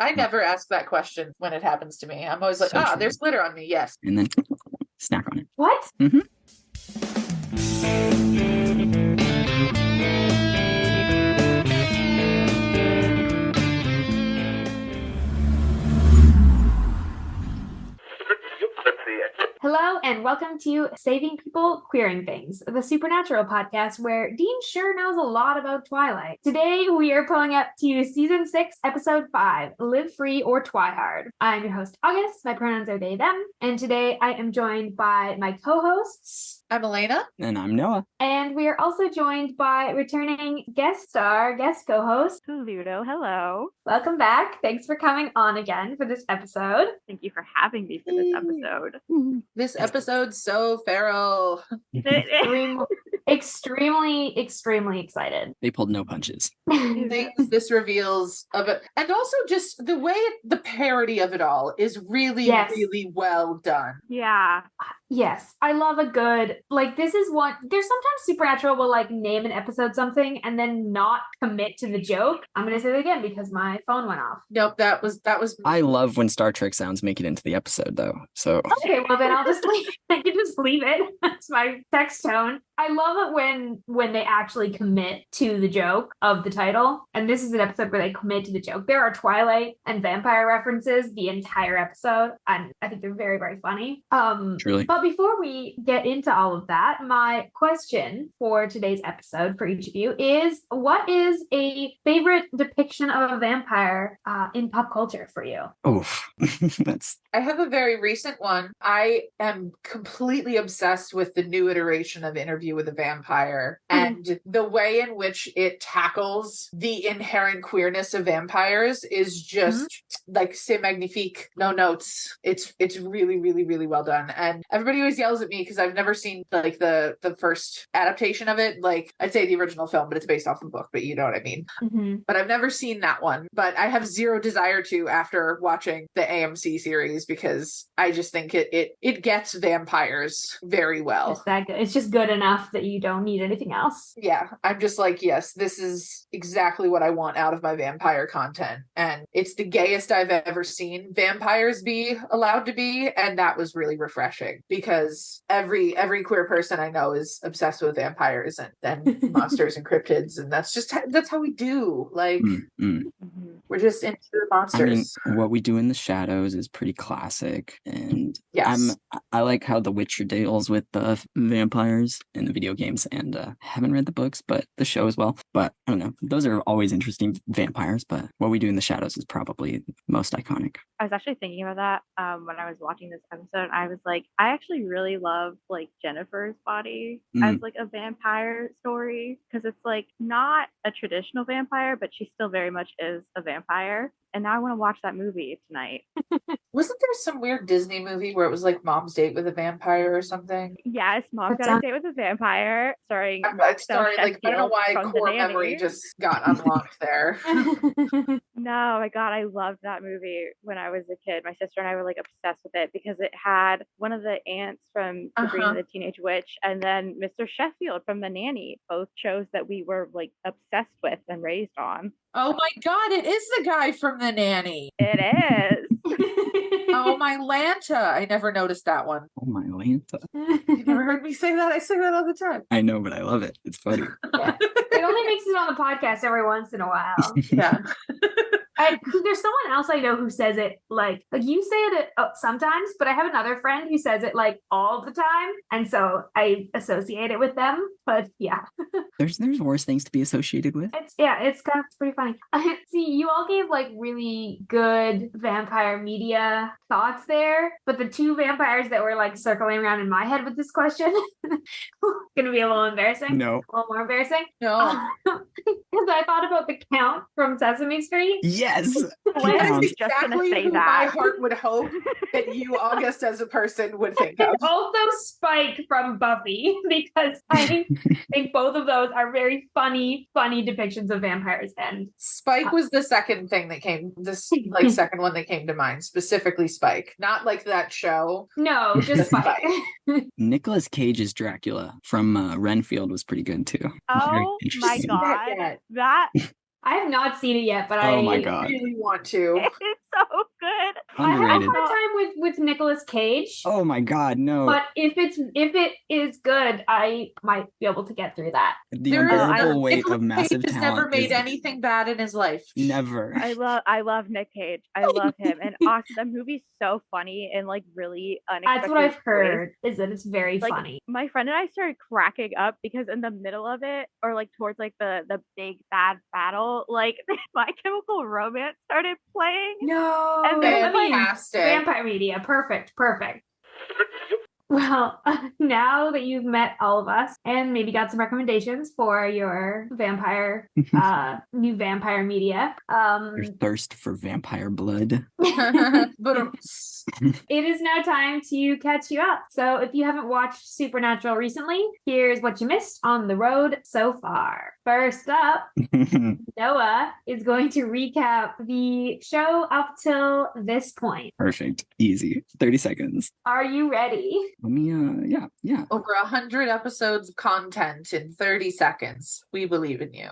I never ask that question when it happens to me. I'm always like, So true. there's glitter on me. Yes. And then snack on it. What? Hello and welcome to Saving People, Queering Things, the supernatural podcast where Dean sure knows a lot about Twilight. Today we are pulling up to Season 6, Episode 5, Live Free or Twihard. I'm your host, August. My pronouns are they, them. And today I am joined by my co-hosts. I'm Elayna. And I'm Noah. And we are also joined by returning guest co-host, Pluto. Hello. Welcome back. Thanks for coming on again for this episode. Thank you for having me for this episode. This episode's so feral. Extremely excited. They pulled no punches. Things this reveals of it. And also just the way the parody of it all is really, really well done. Yeah. Yes, I love a good, this is one, there's sometimes Supernatural will name an episode something and then not commit to the joke. I'm going to say it again because my phone went off. Nope, that was. I love when Star Trek sounds make it into the episode though, so. Okay, well then I'll just leave, I can just leave it. That's my text tone. I love it when they actually commit to the joke of the title. And this is an episode where they commit to the joke. There are Twilight and vampire references the entire episode. And I think they're very, very funny. Truly. But before we get into all of that, my question for today's episode for each of you is, what is a favorite depiction of a vampire in pop culture for you? Oof. I have a very recent one. I am completely obsessed with the new iteration of Interview with a Vampire and the way in which it tackles the inherent queerness of vampires is just c'est magnifique. No notes. It's really, really, really well done. And everybody always yells at me because I've never seen the first adaptation of it. I'd say the original film, but it's based off the book, but you know what I mean. But I've never seen that one. But I have zero desire to after watching the AMC series because I just think it gets vampires very well. It's that good. It's just good enough that you don't need anything else. Yeah, I'm just yes, this is exactly what I want out of my vampire content. And it's the gayest I've ever seen vampires be allowed to be. And that was really refreshing because every queer person I know is obsessed with vampires and monsters and cryptids. And that's how we do. We're just into the monsters. I mean, what we do in the shadows is pretty classic. And yes. I like how The Witcher deals with the vampires in the video games, and haven't read the books, but the show as well. But I don't know, those are always interesting vampires, but what we do in the shadows is probably most iconic. I was actually thinking about that when I was watching this episode. I was I actually really love Jennifer's body as a vampire story because it's not a traditional vampire, but she still very much is a vampire. And now I want to watch that movie tonight. Wasn't there some weird Disney movie where it was Mom's Date with a Vampire or something? Yes, Mom Got a Date with a Vampire. Sorry. Sorry, I don't know why core memory just got unlocked there. No, my God, I loved that movie when I was a kid. My sister and I were obsessed with it because it had one of the aunts from Sabrina the Teenage Witch and then Mr. Sheffield from The Nanny, both shows that we were obsessed with and raised on. Oh my God, it is the guy from The Nanny. It is. Oh my Lanta. I never noticed that one. Oh my Lanta. You never heard me say that? I say that all the time. I know, but I love it. It's funny. Yeah. It only makes it on the podcast every once in a while. Yeah. There's someone else I know who says it you say it sometimes, but I have another friend who says it all the time, and so I associate it with them. But yeah, there's worse things to be associated with. It's kind of pretty funny. See, you all gave really good vampire media thoughts there, but the two vampires that were circling around in my head with this question gonna be a little embarrassing. No, a little more embarrassing. No, because I thought about the Count from Sesame Street. Yes. That is exactly who my heart would hope that you, August, as a person, would think of. Also Spike from Buffy, because I think both of those are very funny depictions of vampires. And Spike was the second thing that came, second one that came to mind, specifically Spike. Not that show. No, just Spike. Nicolas Cage's Dracula from Renfield was pretty good too. Oh my God. That I have not seen it yet, but Oh my I God. really want to. It's so good. I have a Underrated. hard time with Nicolas Cage. Oh my God, no. But if it is good, I might be able to get through that. The There is unbearable weight Nicolas of massive Cage has talent never made is anything bad in his life. never. I love Nick Cage. I love him. And Austin, the movie's so funny and like really unexpected. That's what I've ways. heard, is that it's very Like, funny. my friend and I started cracking up because in the middle of it, or like towards like the big bad battle, like My Chemical Romance started playing. No, And then, like, Fantastic. vampire media. Perfect. Well, now that you've met all of us and maybe got some recommendations for your vampire, new vampire media, Your thirst for vampire blood. But it is now time to catch you up. So if you haven't watched Supernatural recently, here's what you missed on the road so far. First up, Noah is going to recap the show up till this point. Perfect. Easy. 30 seconds. Are you ready? Let me, yeah. over 100 episodes of content in 30 seconds. We believe in you.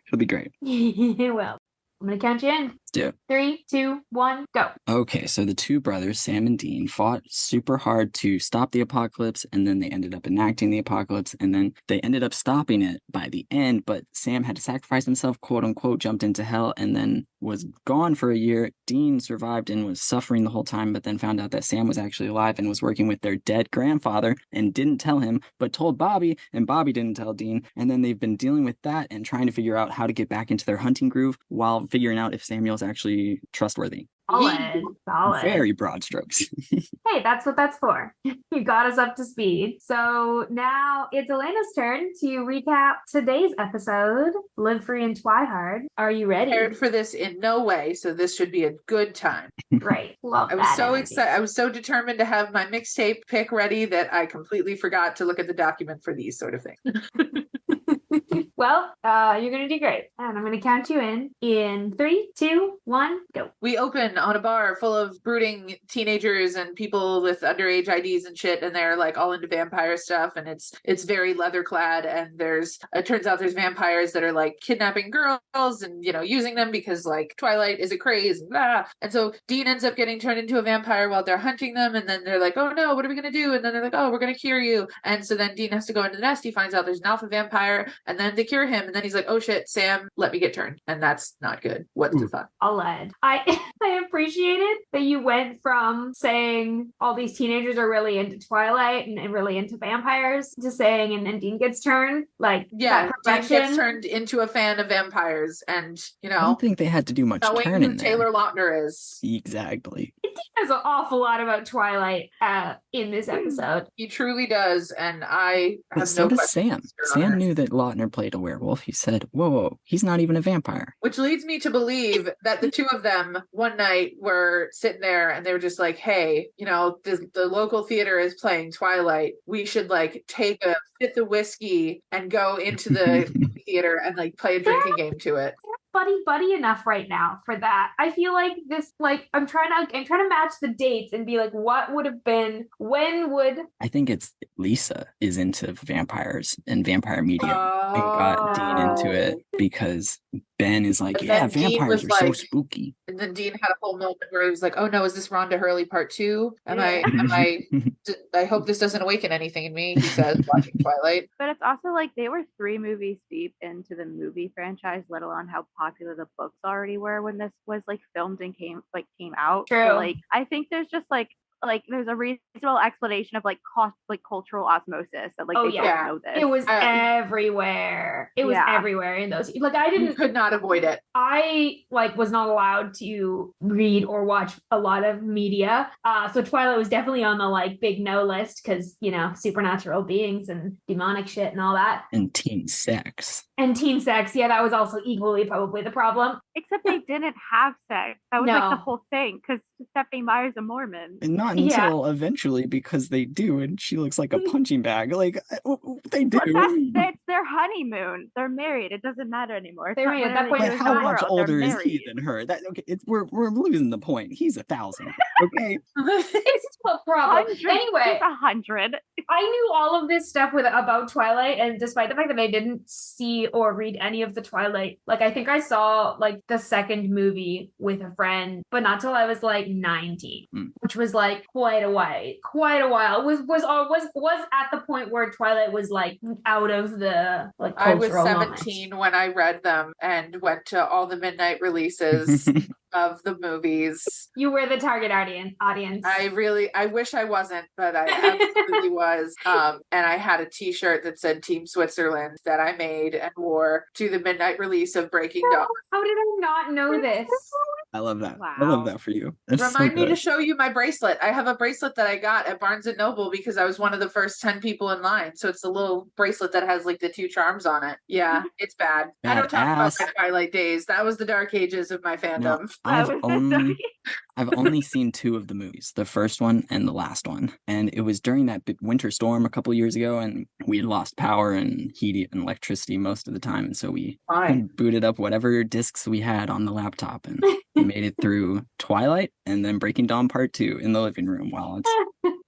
It'll be great. Well, I'm going to count you in. Let's do it. 3, 2, 1, go. Okay, so the two brothers, Sam and Dean, fought super hard to stop the apocalypse, and then they ended up enacting the apocalypse, and then they ended up stopping it by the end, but Sam had to sacrifice himself, quote unquote, jumped into hell, and then was gone for a year. Dean survived and was suffering the whole time, but then found out that Sam was actually alive and was working with their dead grandfather and didn't tell him, but told Bobby, and Bobby didn't tell Dean, and then they've been dealing with that and trying to figure out how to get back into their hunting groove while figuring out if Samuel's actually trustworthy. Solid. Very broad strokes. Hey, that's what that's for. You got us up to speed. So now it's Elayna's turn to recap today's episode, Live Free and Twihard. Are you ready? Prepared for this in no way, so this should be a good time. Great. Love I was that so energy. excited. I was so determined to have my mixtape pick ready that I completely forgot to look at the document for these sort of things. Well, you're going to do great. And I'm going to count you in 3, 2, 1, go. We open on a bar full of brooding teenagers and people with underage IDs and shit, and they're like all into vampire stuff, and it's very leather clad, and it turns out there's vampires that are like kidnapping girls and, you know, using them because like Twilight is a craze and blah. And so Dean ends up getting turned into a vampire while they're hunting them, and then they're like, oh no, what are we gonna do? And then they're like, oh, we're gonna cure you. And so then Dean has to go into the nest. He finds out there's an alpha vampire, and then they cure him, and then he's like, oh shit, Sam, let me get turned. And that's not good. What's the fun? I'll add. I appreciated that you went from saying all these teenagers are really into Twilight and really into vampires to saying, and then Dean gets turned. Like, Yeah, that Dean progression. gets turned into a fan of vampires, and, you I know, don't think they had to do much knowing turning who there. Taylor Lautner is. Exactly. There's an awful lot about Twilight in this episode. He truly does, and I But have so no does questions. Sam. Your Honor. Sam knew that Lautner played a werewolf. He said, whoa, he's not even a vampire. Which leads me to believe that the two of them one night were sitting there and they were just like, hey, you know, the local theater is playing Twilight. We should like take a fifth of whiskey and go into the theater and like play a drinking game to it. Buddy enough right now for that. I feel like this, like, I'm trying to match the dates and be like, what would have been, when would. I think it's Lisa is into vampires and vampire media and got Dean into it because Ben is like, But yeah, then Dean vampires was are so like- spooky. And then Dean had a whole moment where he was like, oh no, is this Rhonda Hurley part 2? I hope this doesn't awaken anything in me, he says, watching Twilight. But it's also like they were 3 movies deep into the movie franchise, let alone how popular the books already were when this was like filmed and came out. True. So, like, I think there's just like there's a reasonable explanation of like cultural osmosis that like Oh, they yeah. don't know this. It was everywhere. It was Yeah. everywhere in those. Like, I You didn't. could not avoid it. I like was not allowed to read or watch a lot of media. So Twilight was definitely on the like big no list because, you know, supernatural beings and demonic shit and all that. And teen sex. And teen sex, yeah, that was also equally probably the problem. Except they didn't have sex. That was like No. the whole thing because Stephanie Meyer's a Mormon. And not Yeah. until eventually, because they do, and she looks like a punching bag. Like, they do. That's their honeymoon. They're married. It doesn't matter anymore. It's They're not married. At that whether point, they But do it's in how the much world. older They're is he married. than her? That okay? We're losing the point. He's 1,000. Okay. It's a problem. 100. Anyway, He's 100. I knew all of this stuff about Twilight, and despite the fact that I didn't see or read any of the Twilight, like I think I saw like the second movie with a friend, but not till I was like 19, which was like quite a while. Was at the point where Twilight was like out of the like I was cultural 17 when I read them and went to all the midnight releases of the movies. You were the target audience. I wish I wasn't, but I absolutely was. And I had a t-shirt that said Team Switzerland that I made and wore to the midnight release of Breaking Dawn. How did I not know this? I love that. Wow. I love that for you. That's Remind me so to good. show you my bracelet. I have a bracelet that I got at Barnes & Noble because I was one of the first 10 people in line. So it's a little bracelet that has like the 2 charms on it. Yeah, it's bad. I don't talk about my Twilight days. That was the dark ages of my fandom. No, I've only seen 2 of the movies, the first one and the last one. And it was during that winter storm a couple years ago, and we had lost power and heat and electricity most of the time. And so we booted up whatever discs we had on the laptop and we made it through Twilight and then Breaking Dawn Part 2 in the living room while it's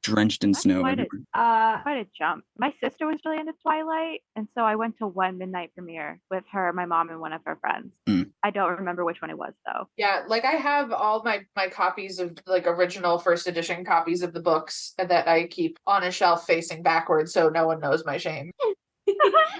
drenched in snow quite everywhere. Quite a jump. My sister was really into Twilight, and so I went to one midnight premiere with her, my mom, and one of her friends. I don't remember which one it was though. Yeah, like I have all my copies of like original first edition copies of the books that I keep on a shelf facing backwards so no one knows my shame.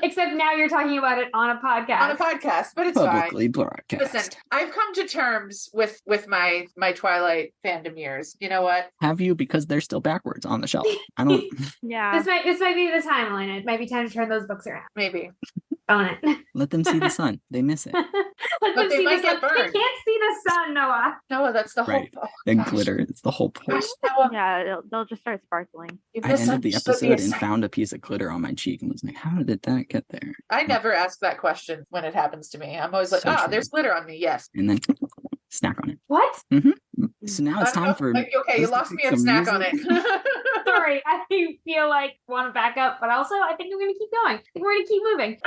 Except now you're talking about it on a podcast. On a podcast, but it's Publicly fine. broadcast. Listen, I've come to terms with my Twilight fandom years. You know what? Have you? Because they're still backwards on the shelf. I don't. Yeah. This might be the time, Elayna. It might be time to turn those books around. Maybe. Own it. Let them see the sun. They miss it. Let But them they see might the sun. get burned. They can't see the sun, Noah. No, that's the Right. whole. And glitter. It's the whole point. Gosh, Noah, Yeah, they'll just start sparkling. you I ended the misunderstood episode and found a piece of glitter on my cheek and was like, how did that get there? I never ask that question when it happens to me. I'm always like, So true. there's glitter on me. Yes. And then snack on it. What? So now it's I don't time know. for. Like, okay, you us to lost pick me at some snack on music. it. Sorry, I feel like want to back up, but also I think I'm going to keep going. I think we're going to keep moving.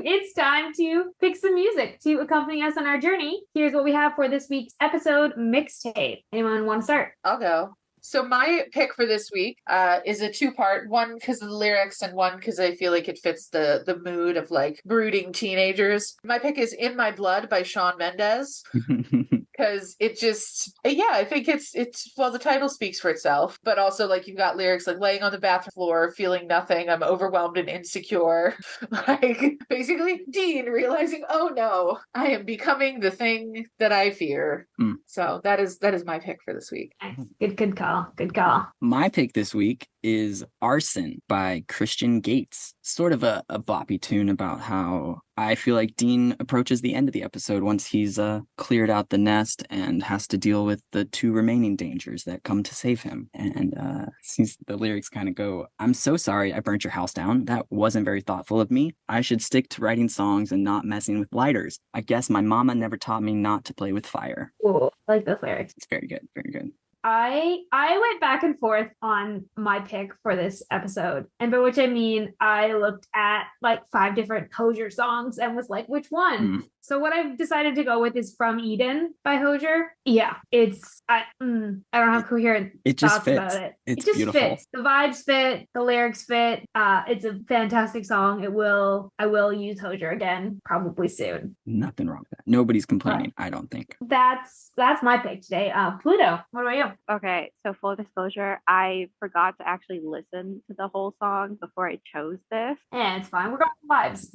It's time to pick some music to accompany us on our journey. Here's what we have for this week's episode mixtape. Anyone want to start? I'll go. So my pick for this week is a 2-part. One because of the lyrics and one because I feel like it fits the mood of like brooding teenagers. My pick is In My Blood by Shawn Mendes. Because it just, I think it's well, the title speaks for itself, but also like you've got lyrics like laying on the bathroom floor, feeling nothing, I'm overwhelmed and insecure. Like basically Dean realizing, oh no, I am becoming the thing that I fear. So that is my pick for this week. Good call. Good call. My pick this week is Arson by Christian Gates. Sort of a boppy tune about how I feel like Dean approaches the end of the episode once he's cleared out the nest and has to deal with the 2 remaining dangers that come to save him. And the lyrics kind of go, I'm so sorry I burnt your house down. That wasn't very thoughtful of me. I should stick to writing songs and not messing with lighters. I guess my mama never taught me not to play with fire. Ooh, I like those lyrics. It's very good. Very good. I went back and forth on my pick for this episode. And by which I mean I looked at like 5 different Hozier songs and was like, which one? So what I've decided to go with is From Eden by Hozier. Yeah, I don't have coherent It just thoughts fits. about it. It's it just beautiful. fits. The vibes fit. The lyrics fit. It's a fantastic song. I will use Hozier again probably soon. Nothing wrong with that. Nobody's complaining, I don't think. That's my pick today. Pluto, what about you? Okay, so full disclosure, I forgot to actually listen to the whole song before I chose this. Yeah, it's fine. We're going with vibes.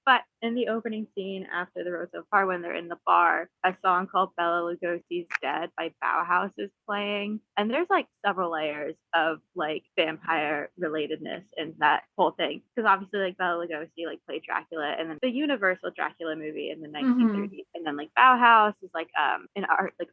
But in the opening scene after the Rose of Fire, when they're in the bar, a song called Bela Lugosi's Dead by Bauhaus is playing. And there's like several layers of like vampire relatedness in that whole thing. Because obviously like Bela Lugosi like played Dracula and then the Universal Dracula movie in the 1930s. And then like Bauhaus is like an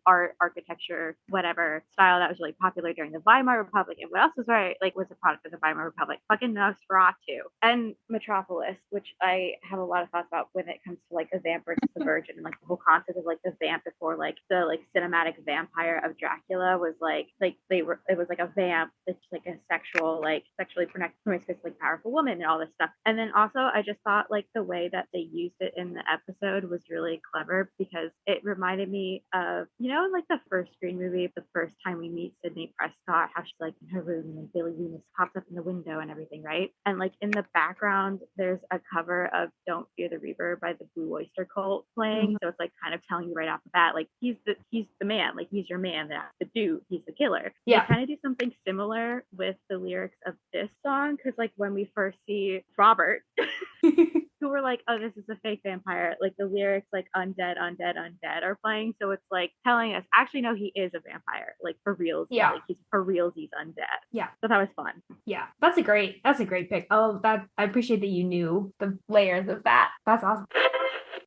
art, architecture, whatever style that was really popular during the Weimar Republic. And what else was was a product of the Weimar Republic? Fucking Nosferatu and Metropolis, which I have a lot of thoughts about when it comes to like a vamp versus the virgin, and like the whole concept of like the vamp before like the like cinematic vampire of Dracula was like it was like a vamp that's like a sexual, like sexually promiscuously powerful woman and all this stuff. And then also I just thought like the way that they used it in the episode was really clever, because it reminded me of, you know, in like the first Scream movie, the first time we meet Sydney Prescott, how she's like in her room and then Billy Loomis pops up in the window and everything, right? And like in the background there's a cover of Don't Fear the Reaper by the Blue Oyster Cult playing. So it's like kind of telling you right off the bat, like he's the man, like he's your man, that's the dude, he's the killer. Yeah. They kind of do something similar with the lyrics of this song, because like when we first see Robert who were like, oh, this is a fake vampire, like the lyrics like undead, undead, undead are playing. So it's like telling us, actually, no, he is a vampire, like for real. Yeah. Like he's for reals, he's undead. Yeah. So that was fun. Yeah. That's a great pick. Oh, that I appreciate that you knew the layers of that. That's awesome.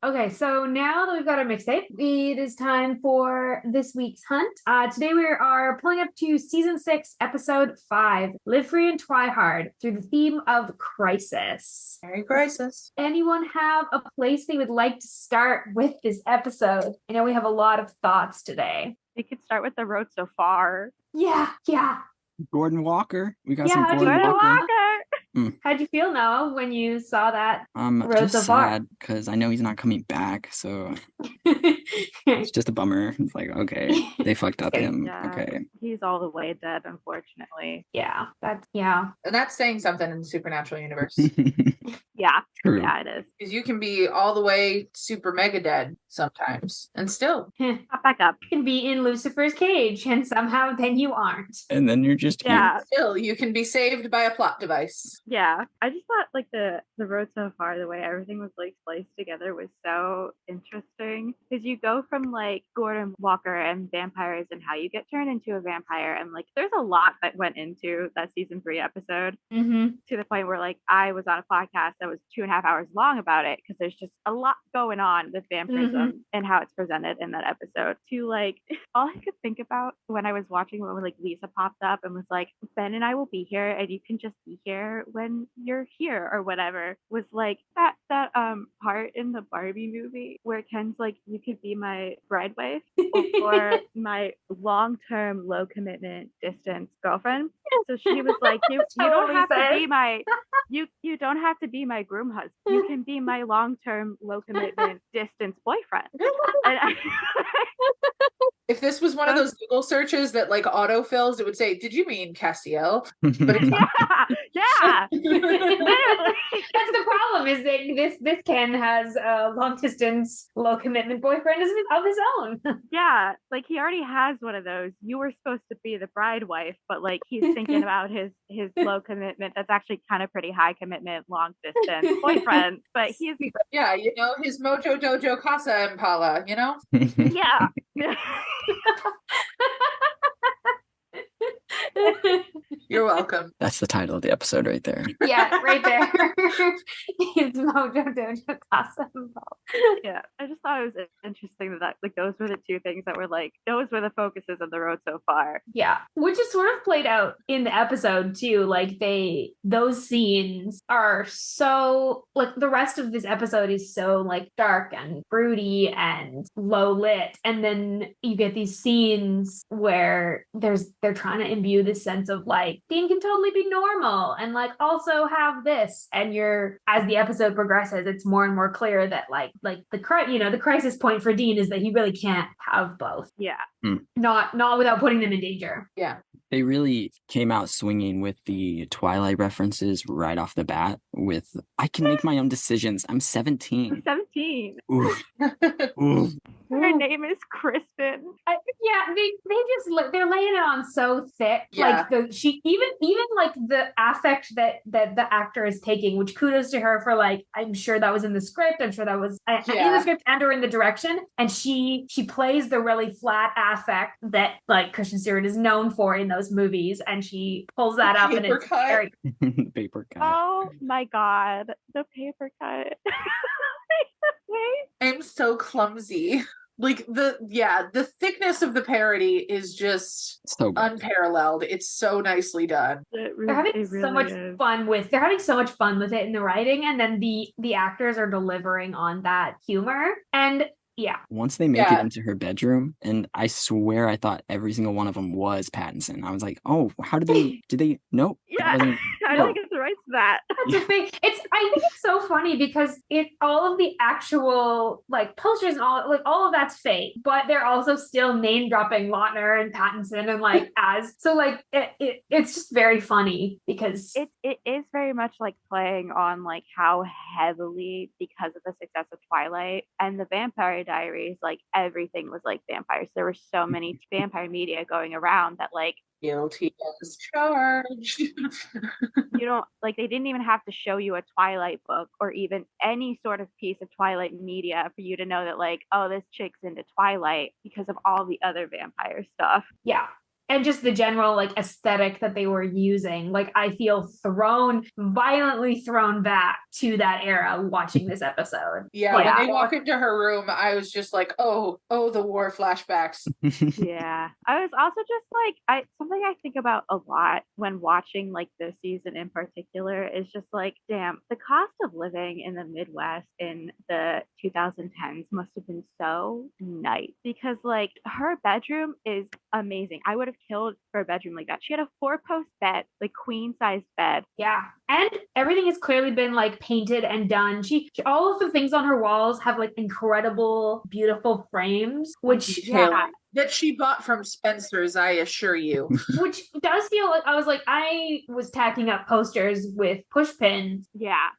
Okay, so now that we've got our mixtape, it is time for this week's hunt. Today we are pulling up to season 6, episode 5, Live Free and Twihard, through the theme of crisis. Merry crisis. Anyone have a place they would like to start with this episode? I know we have a lot of thoughts today. We could start with the road so far. Yeah. Gordon Walker. We got Yeah, some Gordon Gordon Walker. Walker. How'd you feel, Noah, when you saw that? Road Just so far. sad because I know he's not coming back, so it's just a bummer. It's like, okay, they fucked up him. Yeah. Okay. He's all the way dead, unfortunately. Yeah. And that's saying something in the supernatural universe. Yeah. True. Yeah, it is. Because you can be all the way super mega dead sometimes and still. Pop back up. Can be in Lucifer's cage, and somehow then you aren't. And then you're just here. Yeah. Still, you can be saved by a plot device. Yeah, I just thought like the road so far, the way everything was like spliced together was so interesting, because you go from like Gordon Walker and vampires and how you get turned into a vampire, and like there's a lot that went into that season 3 episode, Mm-hmm. to the point where like I was on a podcast that was 2.5 hours long about it, because there's just a lot going on with vampirism and how it's presented in that episode. To like all I could think about when I was watching, when like Lisa popped up and was like, Ben and I will be here and you can just be here when you're here or whatever, was like that part in the Barbie movie where Ken's like, you could be my bride wife or my long-term low commitment distance girlfriend. So she was like, you don't have to be my you don't have to be my groom husband. You can be my long-term low commitment distance boyfriend. And If this was one of those Google searches that like autofills, it would say, "Did you mean Castiel?" But it's yeah. That's the problem, is that this Ken has a long distance, low commitment boyfriend of his own. Yeah, like he already has one of those. You were supposed to be the bride wife, but like he's thinking about his low commitment, that's actually kind of pretty high commitment, long distance boyfriend. But he's yeah, you know, his Mojo Dojo Casa Impala, you know? yeah. You're welcome. That's the title of the episode right there. Yeah, right there. It's Mojo Dojo Casa. Yeah, I just thought it was interesting that like those were the two things that were like, those were the focuses of the road so far. Yeah, which is sort of played out in the episode too. Like those scenes are so, like the rest of this episode is so like dark and broody and low lit, and then you get these scenes where they're trying to imbue this sense of like Dean can totally be normal and like also have this, and as the episode progresses, it's more and more clear that like the crisis point for Dean is that he really can't have both. Yeah. Not without putting them in danger. Yeah. They really came out swinging with the Twilight references right off the bat with, I can make my own decisions. I'm 17. 17. Ooh. Ooh. Her name is Kristen. They're laying it on so thick. Yeah. Like even like the affect that the actor is taking, which kudos to her for, like, I'm sure that was in the script. I'm sure that was in the script and or in the direction. And she plays the really flat affect that like Kristen Stewart is known for in those movies, and she pulls that up, and it's very Paper cut. Oh my god, the paper cut. I'm so clumsy. Like the thickness of the parody is just So good. unparalleled. It's so nicely done. They're having so much fun with it in the writing, and then the actors are delivering on that humor. And yeah. Once they make it into her bedroom, and I swear I thought every single one of them was Pattinson. I was like, oh, how did they nope. Yeah. I don't get the rights to that. That's the thing. I think it's so funny because all of the actual like posters and all of that's fake, but they're also still name dropping Lautner and Pattinson and like it's just very funny because it is very much like playing on like how heavily, because of the success of Twilight and the Vampire Diaries, like everything was like vampires. There were so many vampire media going around that like guilty as charged. You don't like, they didn't even have to show you a Twilight book or even any sort of piece of Twilight media for you to know that like, oh, this chick's into Twilight because of all the other vampire stuff. Yeah. And just the general like aesthetic that they were using. Like I feel violently thrown back to that era watching this episode. Yeah, when they walk into her room, I was just like, oh, the war flashbacks. Yeah. I was also just like, something I think about a lot when watching like this season in particular is just like, damn, the cost of living in the Midwest in the 2010s must have been so nice, because like her bedroom is amazing. I would have killed for a bedroom like that. She had a 4-post bed, like queen size bed. Yeah. And everything has clearly been like painted and done. She all of the things on her walls have like incredible, beautiful frames, which that she bought from Spencer's, I assure you. Which does feel like I was tacking up posters with push pins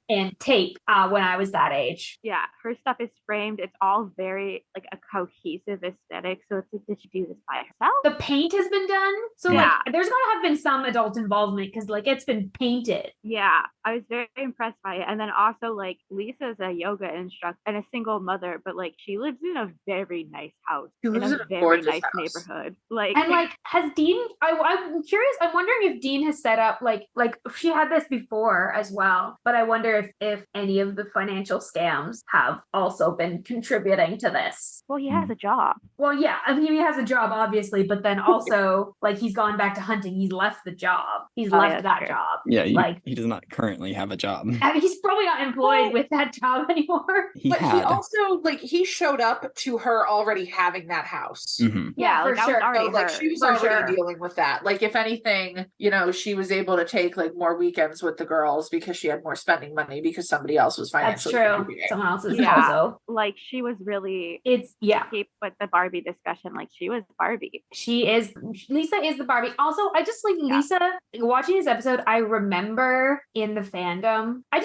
and tape when I was that age. Yeah, her stuff is framed. It's all very like a cohesive aesthetic. So it's like, did she do this by herself? The paint has been done. So like there's gotta have been some adult involvement because like it's been painted. Yeah, I was very impressed by it. And then also like Lisa's a yoga instructor and a single mother, but like she lives in a very nice house. She lives in a very nice neighborhood. Like, and like has Dean I'm curious, I'm wondering if Dean has set up like she had this before as well, but I wonder if any of the financial scams have also been contributing to this. Well, he has a job. Well, yeah, I mean he has a job obviously, but then also like he's gone back to hunting. He's left the job. He's left that job. Yeah, he does not currently have a job. I mean, he's probably not employed with that job anymore. He also like he showed up to her already having that house. Mm-hmm. Yeah, for sure. So, like she was already dealing with that. Like if anything, you know, she was able to take like more weekends with the girls because she had more spending money because somebody else was financially. That's true. Someone else is also like she was really. Keep with the Barbie discussion. Like she was Barbie. Lisa is the Barbie. Also, I just like Lisa watching this episode. I remember in the fandom. I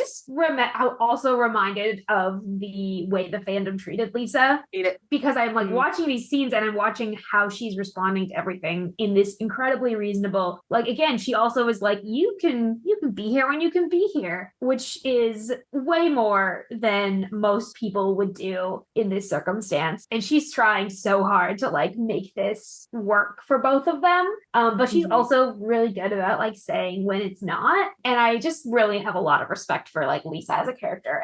also reminded of the way the fandom treated Lisa because I'm like watching these scenes and I'm watching how she's responding to everything in this incredibly reasonable. Like again, she also is like, you can be here when you can be here, which is way more than most people would do in this circumstance. And she's trying so hard to like make this work for both of them. But she's also really good about like saying when it's not. And I just really have a lot of respect for like Lisa as a character.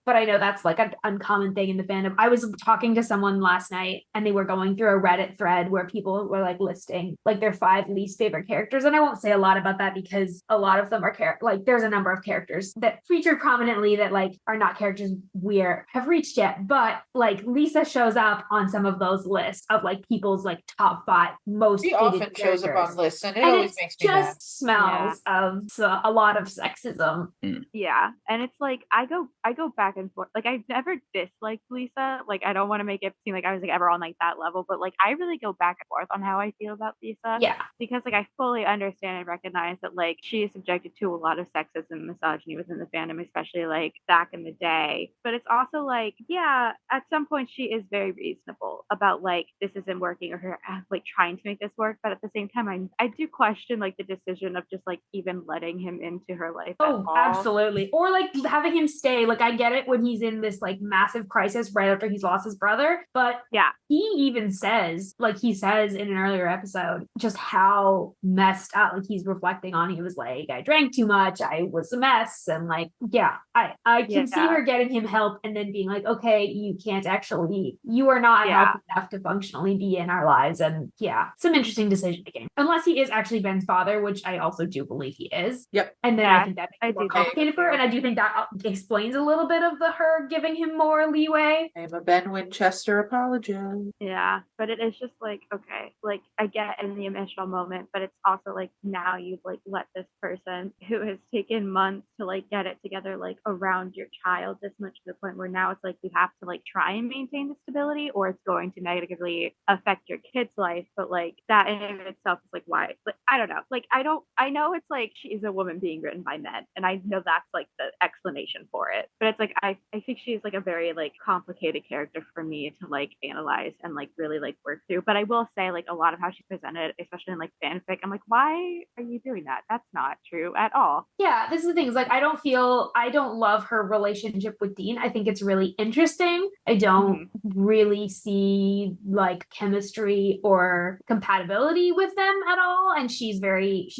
But I know that's like an uncommon thing in the fandom. I was talking to someone last night and they were going through a Reddit thread where people were like listing like their 5 least favorite characters. And I won't say a lot about that because a lot of them are like there's a number of characters that feature prominently that like are not characters we have reached yet. But like Lisa shows up on some of those lists of like people's like top 5 most she often shows up on lists and it always makes me mad. Smells of a lot of sexism. Yeah. And it's like I go back and forth. Like I've never disliked Lisa. Like I don't want to make it seem like I was like ever on like that level, but like I really go back and forth on how I feel about Lisa. Yeah. Because like I fully understand and recognize that like she is subjected to a lot of sexism and misogyny within the fandom, especially like back in the day. But it's also like, yeah, at some point she is very reasonable about like this isn't working or her like trying to make this work. But at the same time, I do question like the decision of just like even letting him into her life. Oh, absolutely. Or like having him stay. Like I get it when he's in this like massive crisis right after he's lost his brother. But yeah, he even said says, like he says in an earlier episode, just how messed up, like he's reflecting on, he was like, I drank too much, I was a mess. And like, yeah, I can see her getting him help and then being like, okay, you can't actually, you are not healthy enough to functionally be in our lives. And yeah, some interesting decision making. Unless he is actually Ben's father, which I also do believe he is. Yep. And then I think that makes it more complicated for her. And I do think that explains a little bit of her giving him more leeway. I'm a Ben Winchester apologist. Yeah, but it is just like, okay, like I get in the initial moment, but it's also like now you've like let this person who has taken months to like get it together, like around your child this much to the point where now it's like you have to like try and maintain the stability or it's going to negatively affect your kid's life. But like that in and of itself is like, why? Like, I don't know. Like, I know it's like she's a woman being written by men, and I know that's like the explanation for it. But it's like, I think she's like a very like complicated character for me to like analyze and like really like work through. But I will say like a lot of how she's presented, especially in like fanfic, I'm like, why are you doing that? That's not true at all. Yeah, this is the thing. Is like I don't love her relationship with Dean. I think it's really interesting. I don't really see like chemistry or compatibility with them at all. And she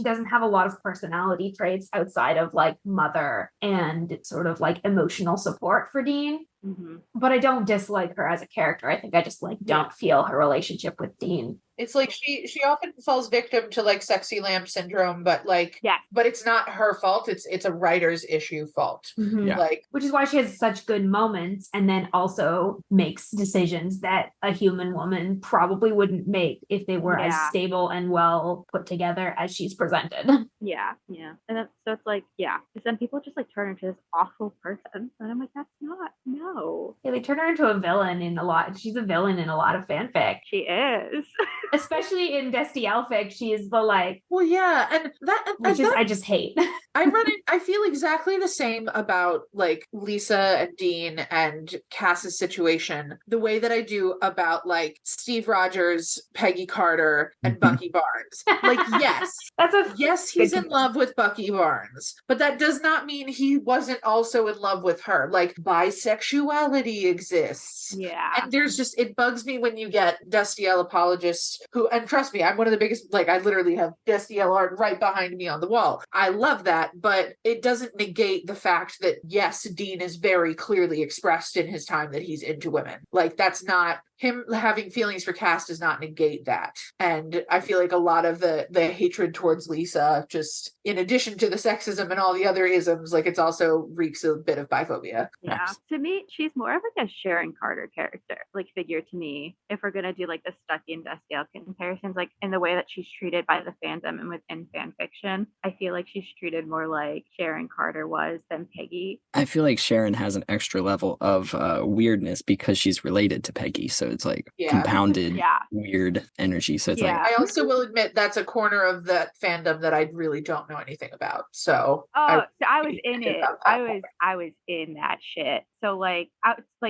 doesn't have a lot of personality traits outside of like mother and sort of like emotional support for Dean. But I don't dislike her as a character. I think I just like don't feel her relationship with Dean. It's like she often falls victim to like sexy lamp syndrome, but like but it's not her fault. It's a writer's issue fault. Like, which is why she has such good moments and then also makes decisions that a human woman probably wouldn't make if they were as stable and well put together as she's presented. Yeah. And then, so it's like, because then people just like turn her into this awful person. And I'm like, that's not, no. Yeah, they turn her into a villain she's a villain in a lot of fanfic. She is. Especially in Destiel fic, she is the like... Well, yeah, and I just hate. I feel exactly the same about like Lisa and Dean and Cass's situation, the way that I do about like Steve Rogers, Peggy Carter, and Bucky Barnes. Like, yes, he's in love with Bucky Barnes, but that does not mean he wasn't also in love with her. Like, bisexuality exists. Yeah. And there's just, it bugs me when you get Destiel apologists who, and trust me, I'm one of the biggest, like, I literally have Destiel art right behind me on the wall. I love that, but it doesn't negate the fact that, yes, Dean is very clearly expressed in his time that he's into women. Like, that's not, him having feelings for Cass does not negate that. And I feel like a lot of the hatred towards Lisa, just in addition to the sexism and all the other isms, like it's also reeks a bit of biphobia. Yeah. Nice. To me, she's more of like a Sharon Carter character, like figure to me, if we're going to do like the Stucky and Destiel comparisons, like in the way that she's treated by the fandom and within fan fiction, I feel like she's treated more like Sharon Carter was than Peggy. I feel like Sharon has an extra level of weirdness because she's related to Peggy. So it's like compounded weird energy. So it's like, I also will admit that's a corner of that fandom that I really don't know anything about. So I was in it. I was in that shit. So like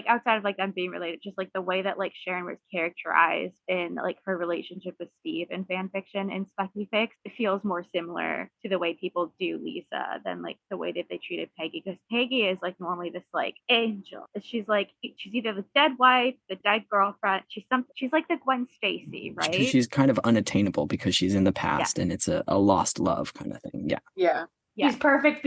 outside of like them being related, just like the way that like Sharon was characterized in like her relationship with Steve in fan fiction and Stucky Fix, it feels more similar to the way people do Lisa than like the way that they treated Peggy, because Peggy is like normally this like angel. She's either the dead wife, the dead girlfriend. She's like the Gwen Stacy, right? She's kind of unattainable because she's in the past and it's a lost love kind of thing. Yeah. She's perfect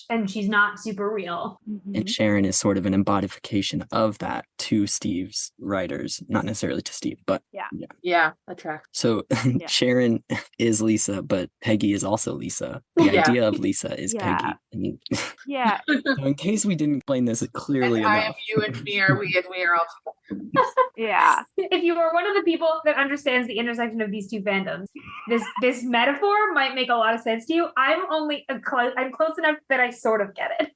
and she's not super real. And Sharon is sort of an embodification of that to Steve's writers, not necessarily to Steve, but that tracks. So Sharon is Lisa, but Peggy is also Lisa. The idea of Lisa is Peggy. So in case we didn't explain this clearly enough. I am you and me are we and we are all Yeah. If you are one of the people that understands the intersection of these two fandoms, this metaphor might make a lot of sense to you. I'm I'm close enough that I sort of get it,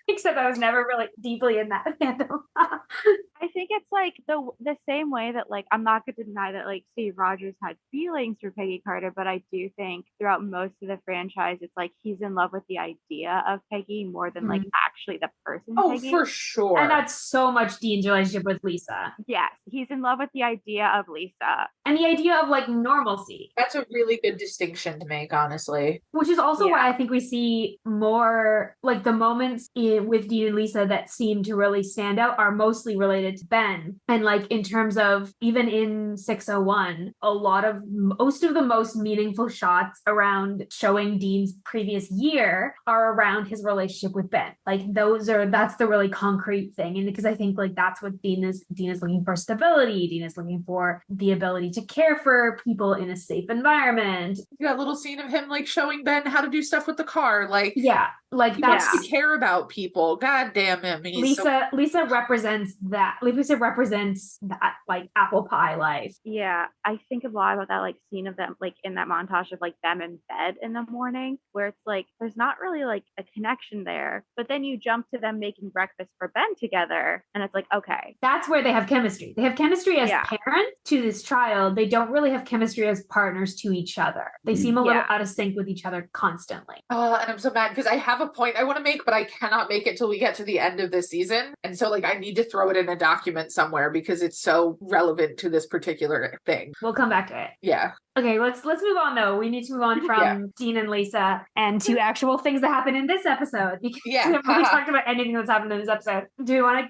except I was never really deeply in that fandom. I think it's like the same way that like I'm not going to deny that like Steve Rogers had feelings for Peggy Carter, but I do think throughout most of the franchise, it's like he's in love with the idea of Peggy more than like actually the person. Oh, Peggy. for sure. And that's so much Dean's relationship with Lisa. Yes, he's in love with the idea of Lisa. and the idea of like normalcy. That's a really good distinction to make, honestly. Which is also why I think we see more like the moments with Dean and Lisa that seem to really stand out are mostly related to Ben. And like in terms of even in 601, most of the most meaningful shots around showing Dean's previous year are around his relationship with Ben. Like that's the really concrete thing. And because I think like that's what Dean is looking for: stability. Dean is looking for the ability to care for people in a safe environment. Yeah, a little scene of him like showing Ben how to do stuff with the car. Like, yeah, like he that's wants to care about people. God damn him. Lisa represents that. Lisa represents that like apple pie life. Yeah, I think a lot about that like scene of them like in that montage of like them in bed in the morning, where it's like there's not really like a connection there, but then you jump to them making breakfast for Ben together, and it's like, okay, that's where they have chemistry. They have chemistry as parents to this child. They don't really have chemistry as partners to each other. They seem a little out of sync with each other constantly. And I'm so mad because I have a point I want to make, but I cannot make it till we get to the end of this season. And so like I need to throw it in a document somewhere because it's so relevant to this particular thing. We'll come back to it. Yeah. Okay, let's move on though. We need to move on from Dean and Lisa and to actual things that happen in this episode, because we haven't really talked about anything that's happened in this episode.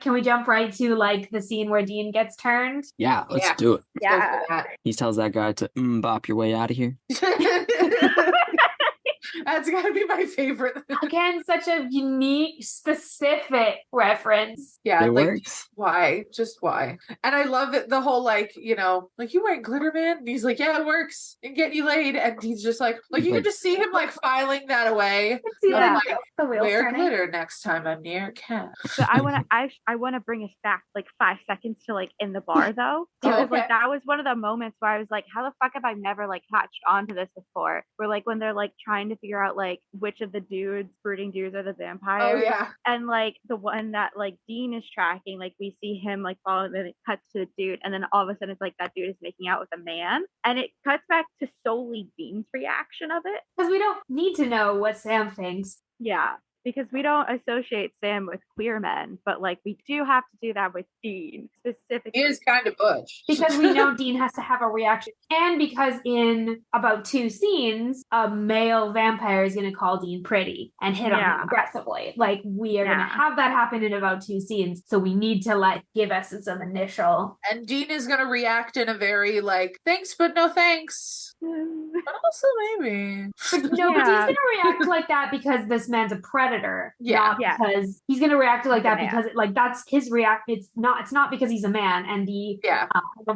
Can we jump right to like the scene where Dean gets turned? Yeah, let's do it. Yeah. He tells that guy to bop your way out of here. That's gotta be my favorite. Again, such a unique, specific reference. Yeah, it like, works. Why? Just why? And I love it. The whole like, you wearing glitter, man. And he's like, yeah, it works. And get you laid. And he's just like you can just see him like filing that away. Yeah, like, wear glitter next time I'm near a cat. So I wanna bring us back like 5 seconds to like in the bar though, because like that was one of the moments where I was like, how the fuck have I never like latched onto this before? Where like when they're like trying to figure out like which of the brooding dudes are the vampires. Oh yeah. And like the one that like Dean is tracking, like we see him like follow, and then it cuts to the dude, and then all of a sudden it's like that dude is making out with a man, and it cuts back to solely Dean's reaction of it. Because we don't need to know what Sam thinks. Yeah. Because we don't associate Sam with queer men, but like we do have to do that with Dean specifically. He is kind of butch. Because we know Dean has to have a reaction. And because in about 2 scenes, a male vampire is going to call Dean pretty and hit on him aggressively. Like we are going to have that happen in about 2 scenes. So we need to give us some initial. And Dean is going to react in a very like, thanks, but no thanks. But also maybe. But Dean's going to react like that because this man's a predator. Yeah. Not because he's going to react like that because that's his react. It's not because he's a man, and the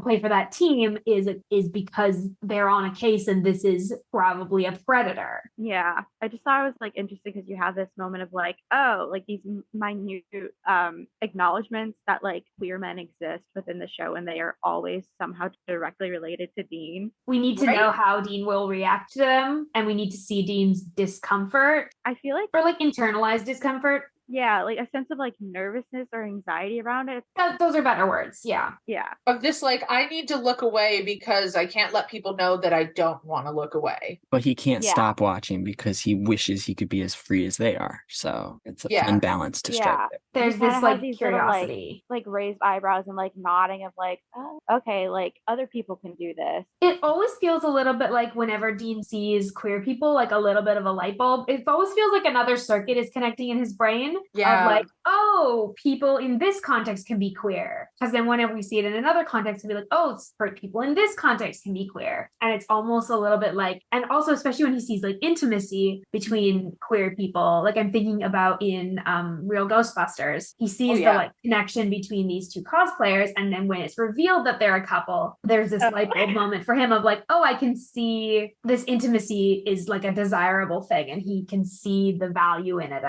play for that team is because they're on a case and this is probably a predator. Yeah, I just thought it was like interesting because you have this moment of like, oh, like these minute acknowledgments that like queer men exist within the show, and they are always somehow directly related to Dean. We need to know how Dean will react to them, and we need to see Dean's discomfort. I feel like, or like internalized discomfort. Yeah, like a sense of like nervousness or anxiety around it. Those are better words. Yeah. Of this, like, I need to look away because I can't let people know that I don't want to look away. But he can't stop watching because he wishes he could be as free as they are. So it's a fun balance to strike there. There's this like curiosity. Little, like raised eyebrows and like nodding of like, oh, okay, like other people can do this. It always feels a little bit like whenever Dean sees queer people, like a little bit of a light bulb. It always feels like another circuit is connecting in his brain. Of like, oh, people in this context can be queer. Because then whenever we see it in another context, we'll be like, oh, people in this context can be queer. And it's almost a little bit like, and also especially when he sees like intimacy between queer people, like I'm thinking about in Real Ghostbusters, he sees the like connection between these two cosplayers. And then when it's revealed that they're a couple, there's this light bulb moment for him of like, oh, I can see this intimacy is like a desirable thing. And he can see the value in it.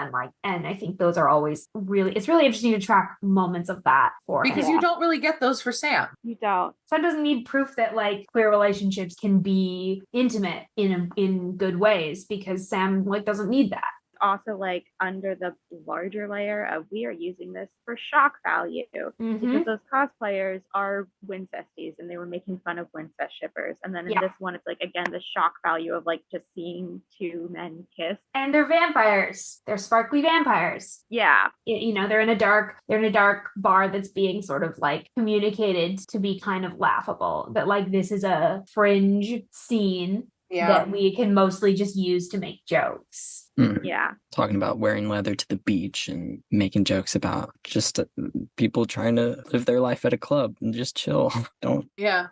And I think those are always it's really interesting to track moments of that for him. Because you don't really get those for Sam. You don't. Sam doesn't need proof that like queer relationships can be intimate in good ways because Sam like doesn't need that. also like under the larger layer of we are using this for shock value because those cosplayers are Wincesties and they were making fun of Wincest shippers. And then in this one, it's like, again, the shock value of like just seeing two men kiss. And they're vampires. They're sparkly vampires. Yeah. You know, they're in a dark bar that's being sort of like communicated to be kind of laughable. That like this is a fringe scene that we can mostly just use to make jokes. Yeah. Talking about wearing leather to the beach and making jokes about just people trying to live their life at a club and just chill. Don't. Yeah.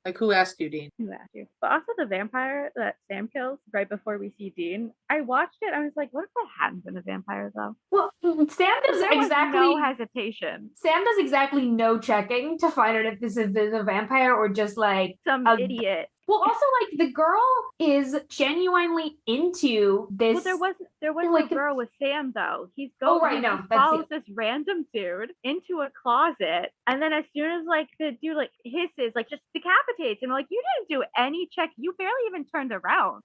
Like, who asked you, Dean? Who asked you? But also the vampire that Sam kills right before we see Dean. I watched it. I was like, what if that hadn't been a vampire though? Well, Sam does exactly no hesitation. Sam does exactly no checking to find out if this is a vampire or just like some idiot. Well, also, like, the girl is genuinely into this. Well, there was like a girl with Sam, though. He follows this random dude into a closet, and then as soon as, like, the dude, like, hisses, like, just decapitates him. Like, you didn't do any check. You barely even turned around.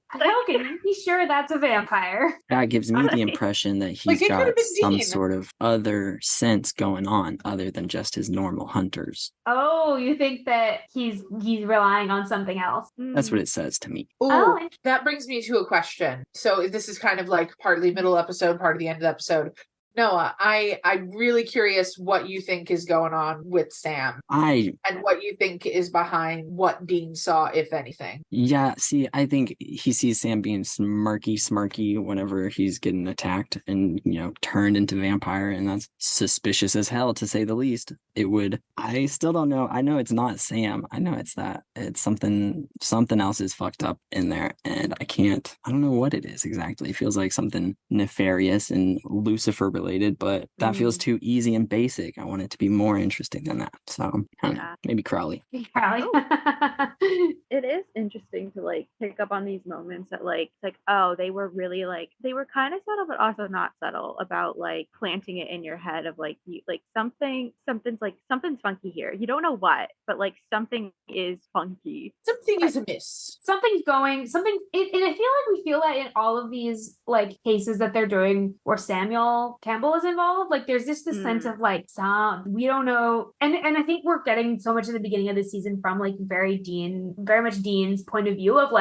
How can you be sure that's a vampire? That gives me the impression that he's like, got some sort of other sense going on other than just his normal hunters. Oh, you think that he's relying on something else? That's what it says to me. Oh, that brings me to a question. So this is kind of like partly middle episode, part of the end of the episode. Noah, I'm really curious what you think is going on with Sam. And what you think is behind what Dean saw, if anything. Yeah, see, I think he sees Sam being smirky whenever he's getting attacked and, you know, turned into vampire, and that's suspicious as hell, to say the least. I still don't know. I know it's not Sam. I know it's something else is fucked up in there, and I don't know what it is exactly. It feels like something nefarious and Lucifer related, but that feels too easy and basic. I want it to be more interesting than that. So I don't know, maybe Crowley. It is interesting to like pick up on these moments that like it's like, oh, they were really like they were kind of subtle but also not subtle about like planting it in your head of like you like something's funky here. You don't know what, but like something is funky. Something is amiss. Something's going and I feel that in all of these like cases that they're doing where Samuel Campbell is involved, like there's just this sense of like we don't know, and I think we're getting so much at the beginning of the season from like very much Dean's point of view of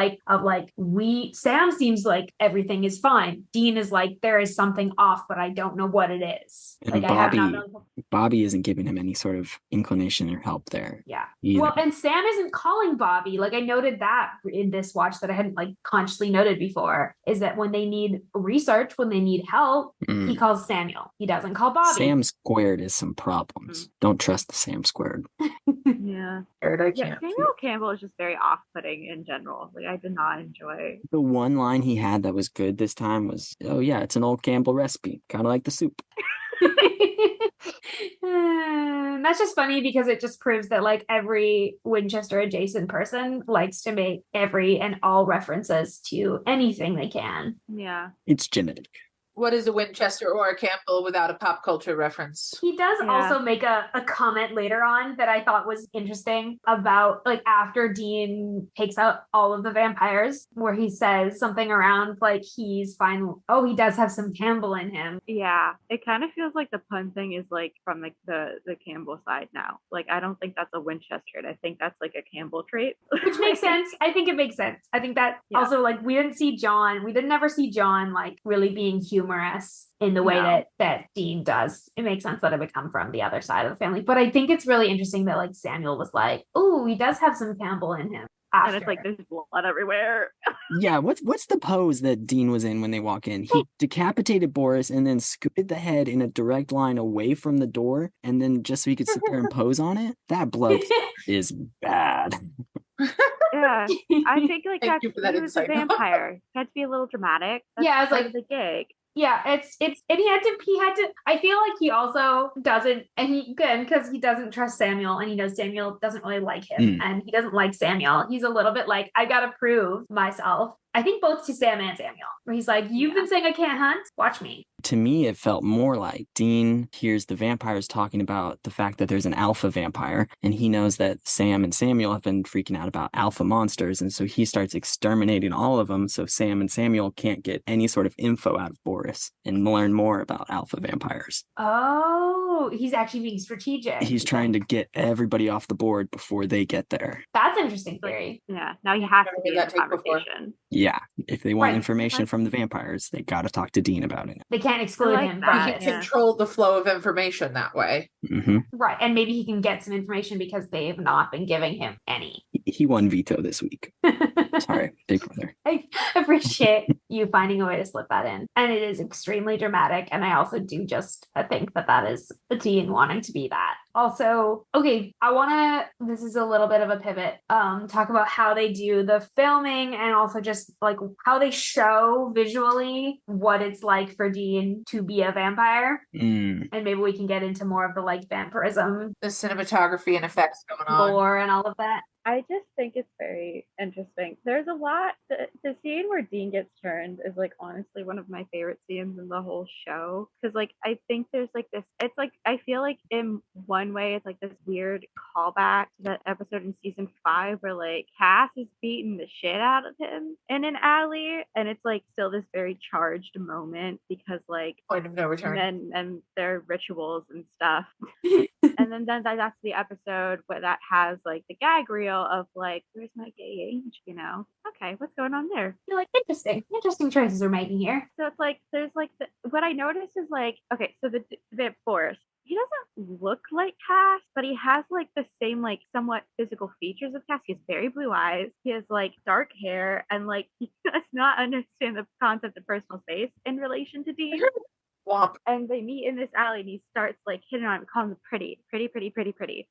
Sam seems like everything is fine. Dean is like, there is something off, but I don't know what it is. And like Bobby isn't giving him any sort of inclination or help there. Yeah. Either. Well, and Sam isn't calling Bobby. Like I noted that in this watch that I hadn't like consciously noted before, is that when they need research, when they need help, he calls Samuel. He doesn't call Bobby. Sam squared is some problems. Don't trust the Sam squared. Yeah. Samuel Campbell is just very off-putting in general. Like I did not enjoy. The one line he had that was good this time was, "Oh yeah, it's an old Campbell recipe, kind of like the soup." That's just funny because it just proves that like every Winchester adjacent person likes to make every and all references to anything they can. Yeah. It's genetic. What is a Winchester or a Campbell without a pop culture reference? He does also make a comment later on that I thought was interesting about like after Dean takes out all of the vampires, where he says something around like he's fine. Oh, he does have some Campbell in him. Yeah. It kind of feels like the pun thing is like from like the Campbell side now. Like I don't think that's a Winchester trait. I think that's like a Campbell trait. Which makes sense. I think it makes sense. I think that also like we didn't never see John like really being humorous in the way that Dean does. It makes sense that it would come from the other side of the family. But I think it's really interesting that like Samuel was like, oh, he does have some Campbell in him. After. And it's like there's blood everywhere. Yeah, what's the pose that Dean was in when they walk in? He decapitated Boris and then scooted the head in a direct line away from the door, and then just so he could sit there and pose on it. That blood is bad. Yeah, I think like he was a vampire. He had to be a little dramatic. That's yeah, it's like the gig. Yeah, it's and he had to I feel like he also doesn't, and he good because he doesn't trust Samuel, and he knows Samuel doesn't really like him, and he doesn't like Samuel. He's a little bit like, I gotta prove myself. I think both to Sam and Samuel, where he's like, you've been saying I can't hunt, watch me. to me, it felt more like Dean hears the vampires talking about the fact that there's an alpha vampire, and he knows that Sam and Samuel have been freaking out about alpha monsters, and so he starts exterminating all of them so Sam and Samuel can't get any sort of info out of Boris and learn more about alpha vampires. Oh, he's actually being strategic. He's trying to get everybody off the board before they get there. That's interesting theory. Yeah, now he has to be in that the take before. conversation. Yeah, if they want Right. information from the vampires, they got to talk to Dean about it. They can't exclude like him that. from He Yeah. can control the flow of information that way. Mm-hmm. Right. And maybe he can get some information because they have not been giving him any. He won veto this week. Sorry, Big Brother. I appreciate you finding a way to slip that in. And it is extremely dramatic. And I also do just think that that is Dean wanting to be that. Also, okay, I want to, this is a little bit of a pivot, talk about how they do the filming and also just like how they show visually what it's like for Dean to be a vampire. Mm. And maybe we can get into more of the like vampirism The cinematography and effects going on. lore and all of that. I just think it's very interesting. There's a lot. The scene where Dean gets turned is like honestly one of my favorite scenes in the whole show. Because like I think there's like this. It's like I feel like in one way it's like this weird callback to that episode in season 5 where like Cass is beating the shit out of him in an alley, and it's like still this very charged moment because like Point of no return. men and their rituals and stuff. And then that's the episode where that has like the gag reel of like, where's my gay age? You know, okay, what's going on there? You're like, interesting choices we're making here. So it's like, there's like, what I noticed is like, okay, so the Boris, he doesn't look like Cass, but he has like the same like somewhat physical features of Cass. He has very blue eyes. He has like dark hair, and like he does not understand the concept of personal space in relation to Dean. Womp. And they meet in this alley, and he starts like hitting on him, calling him pretty.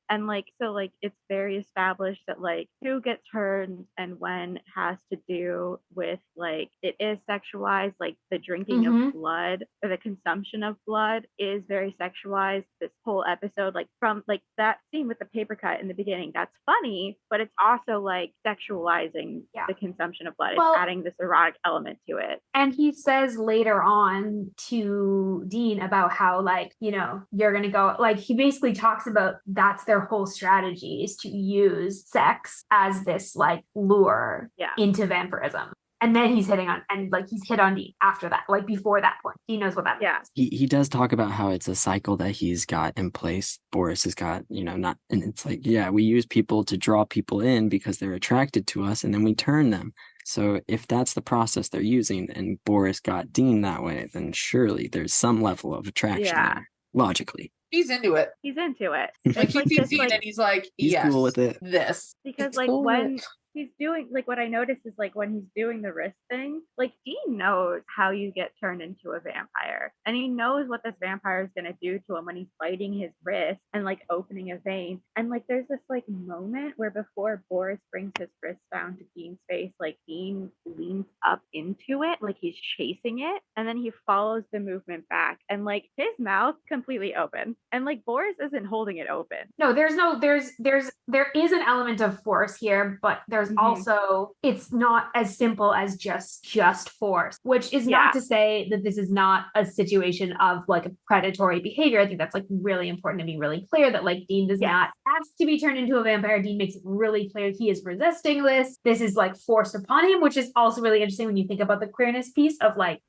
And like, so like it's very established that like who gets turned and when has to do with like it is sexualized, like the drinking of blood or the consumption of blood is very sexualized. This whole episode, like from like that scene with the paper cut in the beginning, that's funny, but it's also like sexualizing the consumption of blood. Well, it's adding this erotic element to it. And he says later on to Dean about how like, you know, you're gonna go, like he basically talks about that's their whole strategy is to use sex as this like lure into vampirism. And then he's hitting on, and like he's hit on Dean after that, like before that point. He knows what that means. He does talk about how it's a cycle that he's got in place. Boris has got, you know, not, and it's like, yeah, we use people to draw people in because they're attracted to us, and then we turn them. So if that's the process they're using, and Boris got Dean that way, then surely the's some level of attraction there, logically. He's into it. He's into it. Like he sees Dean and he's like, yes, cool with it. This. Because It's like cool. when he's doing like what I noticed is like when he's doing the wrist thing, like Dean knows how you get turned into a vampire, and he knows what this vampire is gonna do to him when he's biting his wrist and like opening a vein. And like there's this like moment where before Boris brings his wrist down to Dean's face, like Dean leans up into it like he's chasing it, and then he follows the movement back, and like his mouth completely open, and like Boris isn't holding it open. No, there is an element of force here, but there's also, it's not as simple as just force, which is not to say that this is not a situation of like a predatory behavior. I think that's like really important to be really clear that like Dean does not ask to be turned into a vampire. Dean makes it really clear he is resisting this. This is like forced upon him, which is also really interesting when you think about the queerness piece of like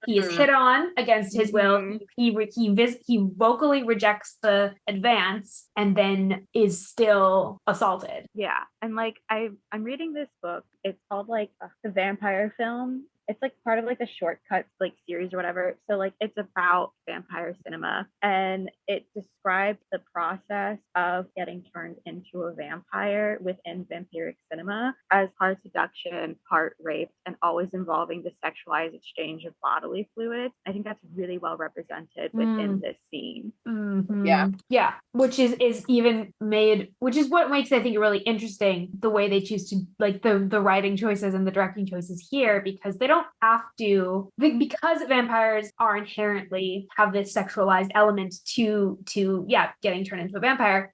he is hit on against his will. He vocally rejects the advance and then is still assaulted. Yeah. And like I'm reading this book. It's called like The Vampire Film. It's like part of like the Shortcuts like series or whatever. So like it's about vampire cinema, and it describes the process of getting turned into a vampire within vampiric cinema as part seduction, part rape, and always involving the sexualized exchange of bodily fluids. I think that's really well represented within this scene. Yeah, which is even made, which is what makes I think it really interesting the way they choose to like the writing choices and the directing choices here, because they don't don't have to, because vampires are inherently have this sexualized element to getting turned into a vampire.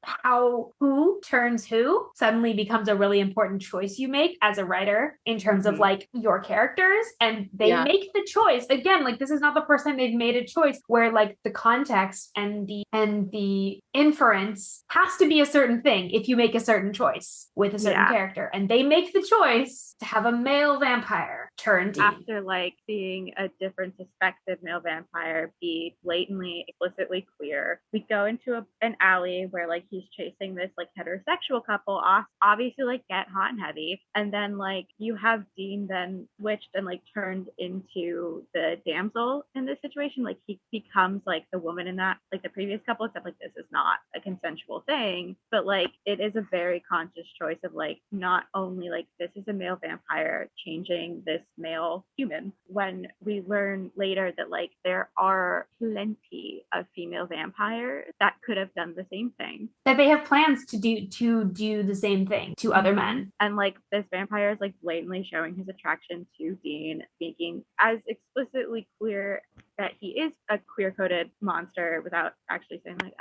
Who turns who suddenly becomes a really important choice you make as a writer in terms of like your characters, and they make the choice again. Like, this is not the first time they've made a choice where like the context and the inference has to be a certain thing if you make a certain choice with a certain character, and they make the choice to have a male vampire turned after like seeing a different suspected male vampire be blatantly explicitly queer. We go into an alley where like he's chasing this like heterosexual couple, obviously like get hot and heavy, and then like you have Dean then switched and like turned into the damsel in this situation. Like he becomes like the woman in that, like the previous couple, except like this is not a consensual thing, but like it is a very conscious choice of like not only like this is a male vampire changing this male human, when we learn later that like there are plenty of female vampires that could have done the same thing, that they have plans to do the same thing to other men. And like this vampire is like blatantly showing his attraction to Dean, making as explicitly clear that he is a queer-coded monster without actually saying like,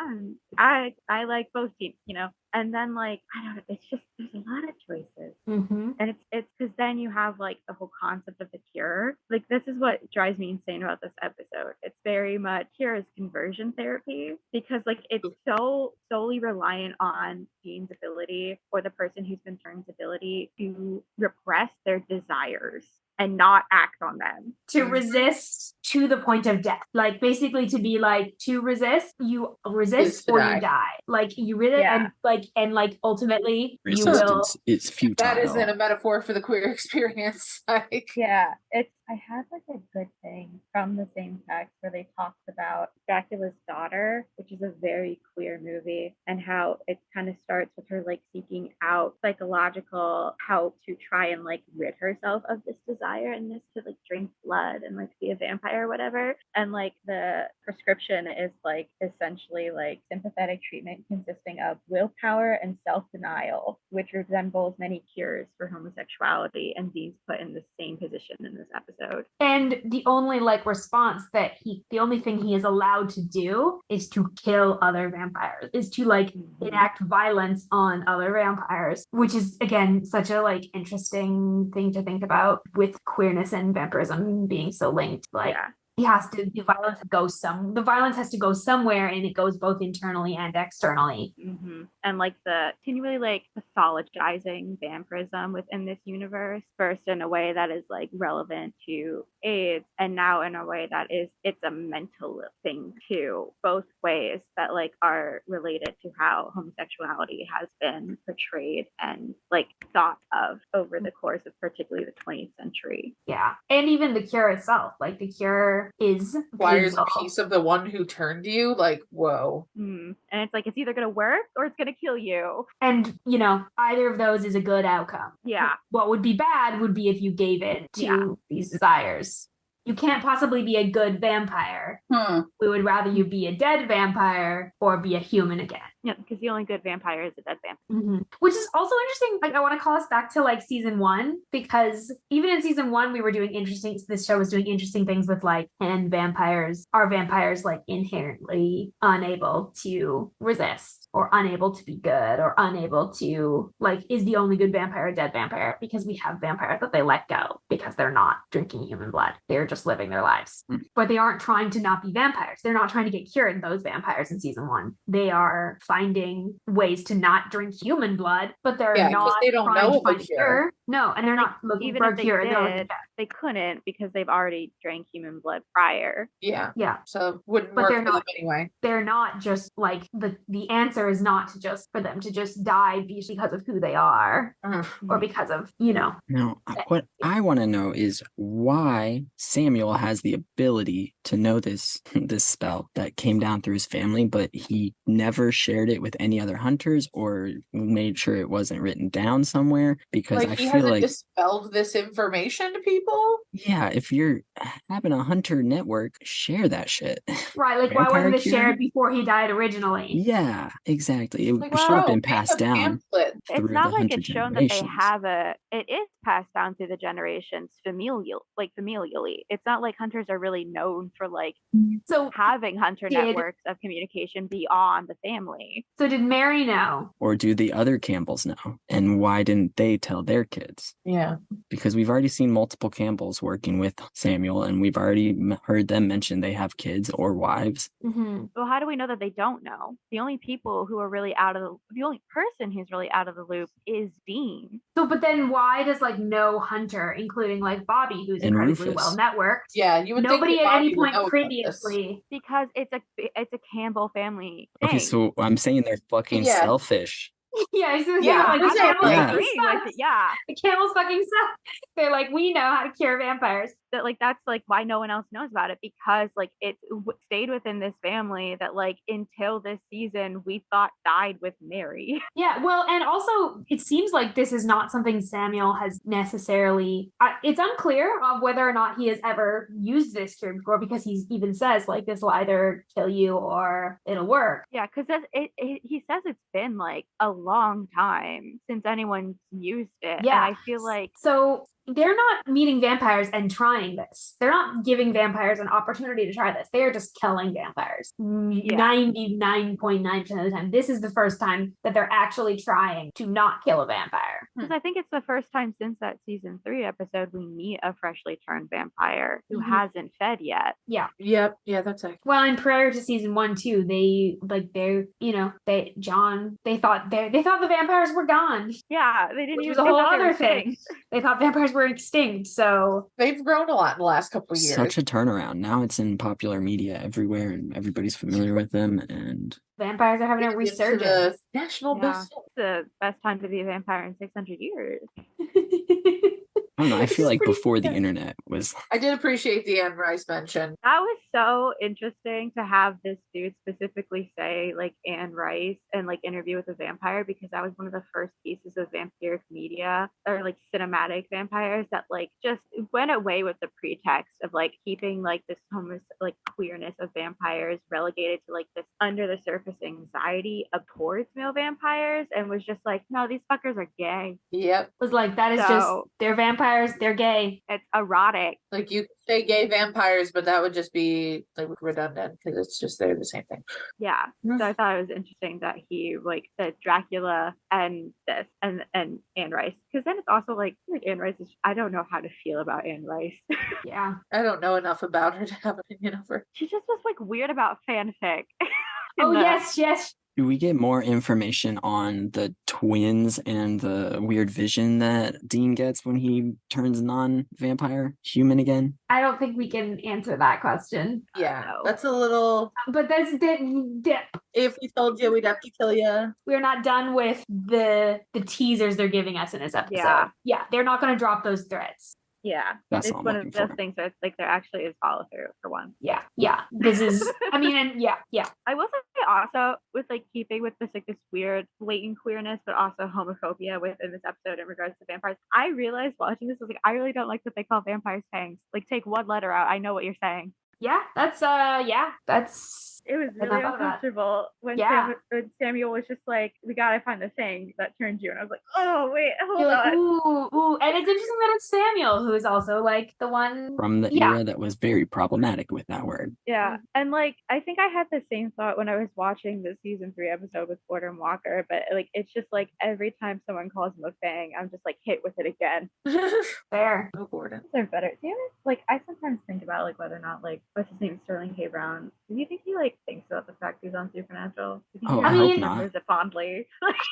I like both teams, you know. And then like, I don't know, it's just, there's a lot of choices. And it's because then you have like the whole concept of the cure. Like, this is what drives me insane about this episode. It's very much cure is conversion therapy, because like it's so solely reliant on Dean's ability, or the person who's been turned's ability, to repress their desires and not act on them, to resist to the point of death. Like, basically to be like, to resist, you resist or you die. Like, you really, and ultimately resistance is futile. That isn't a metaphor for the queer experience. Like, I had like a good thing from the same text where they talked about Dracula's daughter, which is a very queer movie, and how it kind of starts with her like seeking out psychological help to try and like rid herself of this desire and this to like drink blood and like be a vampire or whatever. And like the prescription is like essentially like sympathetic treatment consisting of willpower and self-denial, which resembles many cures for homosexuality, and Dean's put in the same position in this episode. And the only like response that the only thing he is allowed to do is to kill other vampires, is to like enact violence on other vampires, which is again such a like interesting thing to think about, with queerness and vampirism being so linked. Like, he has to, the violence has to go somewhere, and it goes both internally and externally. And like the continually like pathologizing vampirism within this universe, first in a way that is like relevant to AIDS, and now in a way that is, it's a mental thing too, both ways that like are related to how homosexuality has been portrayed and like thought of over the course of particularly the 20th century. And even the cure itself, like the cure is requires a piece of the one who turned you. Like, whoa. And it's like, it's either going to work or it's going to kill you. And, you know, either of those is a good outcome. What would be bad would be if you gave in to these desires. You can't possibly be a good vampire. We would rather you be a dead vampire or be a human again. Yeah, because the only good vampire is a dead vampire. Which is also interesting. Like, I want to call us back to like season 1, because even in season 1, we were doing this show was doing interesting things with like, and vampires, are vampires like inherently unable to resist, or unable to be good, or unable to, like, is the only good vampire a dead vampire? Because we have vampires that they let go because they're not drinking human blood. They're just living their lives. But they aren't trying to not be vampires. They're not trying to get cured, those vampires in season 1. They are finding ways to not drink human blood, but they're not they don't trying know to find a cure. No, and they're not looking even for if a cure. they couldn't, because they've already drank human blood prior. So wouldn't work for them anyway. They're not just like, the answer is not to just for them to just die because of who they are, or because of, you know. Now, what I want to know is why Samuel has the ability to know this spell that came down through his family, but he never shared it with any other hunters or made sure it wasn't written down somewhere, because like, I he feel hasn't like dispelled this information to people. people. Yeah, if you're having a hunter network, share that shit. Right, like why Vampire wasn't this cure? shared before he died originally? Yeah, exactly. It Like, should have bro, been make passed a down pamphlet. It's through not the like hunter it's shown that they generations. have it is passed down through the generations familially. It's not like hunters are really known for like So having hunter did- networks of communication beyond the family. So did Mary know? Or do the other Campbells know? And why didn't they tell their kids? Yeah. Because we've already seen multiple Campbells working with Samuel, and we've already heard them mention they have kids or wives. Mm-hmm. Well, how do we know that they don't know? The only person who's really out of the loop is Dean. So, but then why does like no hunter, including like Bobby, who's And incredibly Rufus. well networked? Yeah, you would Nobody think at that any Bobby would point know about previously. Because it's a Campbell family thing. Okay, so I'm saying they're fucking Yeah. selfish. Yeah, so Yeah, like, I'm the saying, camels like, Yeah. fucking Agreeing with suck. it, yeah. The camels fucking suck. They're like, we know how to cure vampires. That like that's like why no one else knows about it, because like it stayed within this family that like until this season we thought died with Mary. Yeah, well, and also it seems like this is not something Samuel has necessarily. It's unclear of whether or not he has ever used this cure before, because he even says like this will either kill you or it'll work. Yeah, because he says it's been like a long time since anyone's used it. Yeah. And I feel like So they're not meeting vampires and trying this. They're not giving vampires an opportunity to try this. They are just killing vampires. 99.9% of the time. This is the first time that they're actually trying to not kill a vampire. because I think it's the first time since that season 3 episode we meet a freshly turned vampire who Mhm. hasn't fed yet. Yeah. Yep. Yeah, that's it. Well, and prior to season 1 too, they thought the vampires were gone. Yeah, they didn't Which was even a whole they thought they were other thing. extinct. They thought vampires were extinct. So They've grown a lot in the last couple of years. Such a turnaround. Now it's in popular media everywhere, and everybody's familiar with them. And vampires are having a Into resurgence. the national Yeah. best. It's the best time to be a vampire in 600 years. I don't know. I It's feel like pretty before the good. internet was I did appreciate the Anne Rice mention. That was so interesting to have this dude specifically say like Anne Rice and like Interview with a Vampire, because that was one of the first pieces of vampiric media or like cinematic vampires that like just went away with the pretext of like keeping like this like queerness of vampires relegated to like this under the surface anxiety of towards male vampires, and was just like, no, these fuckers are gay. Yep. Was like, that is So- just, they're vampires, they're gay. It's erotic. Like you could say gay vampires, but that would just be like redundant because it's just they're the same thing. Yeah. So I thought it was interesting that he like said Dracula and this and Anne Rice, because then it's also like Anne Rice is, I don't know how to feel about Anne Rice. Yeah. I don't know enough about her to have an opinion of her. She just was like weird about fanfic. Oh, yes. Do we get more information on the twins and the weird vision that Dean gets when he turns non-vampire human again? I don't think we can answer that question. Yeah, No. that's a little. But that's If we told you, we'd have to kill you. we're not done with the teasers they're giving us in this episode. Yeah, they're not going to drop those threads. Yeah. That's It's all I'm one of looking those for. things that like there actually is follow through for one. Yeah. This is, I mean, and yeah. I will say also with like keeping with this like this weird latent queerness but also homophobia within this episode in regards to vampires, I realized watching this was like, I really don't like that they call vampires fangs. Like take one letter out, I know what you're saying. Yeah, that's It was I really love that. uncomfortable when, Yeah. when Samuel was just like, we gotta find the thing that turned you, and I was like, oh wait, hold you're like, on. ooh. And it's interesting that it's Samuel who is also like the one From the Yeah. era that was very problematic with that word. Yeah, and like I think I had the same thought when I was watching the season 3 episode with Porter and Walker, but like it's just like every time someone calls him a fang, I'm just like hit with it again. fair. Oh, Gordon. They're better. Do you ever, like I sometimes think about like whether or not like what's his name, Sterling K. Brown. Do you think he like thinks about the fact he's on Supernatural? Do you think Oh, he I hope remembers it fondly?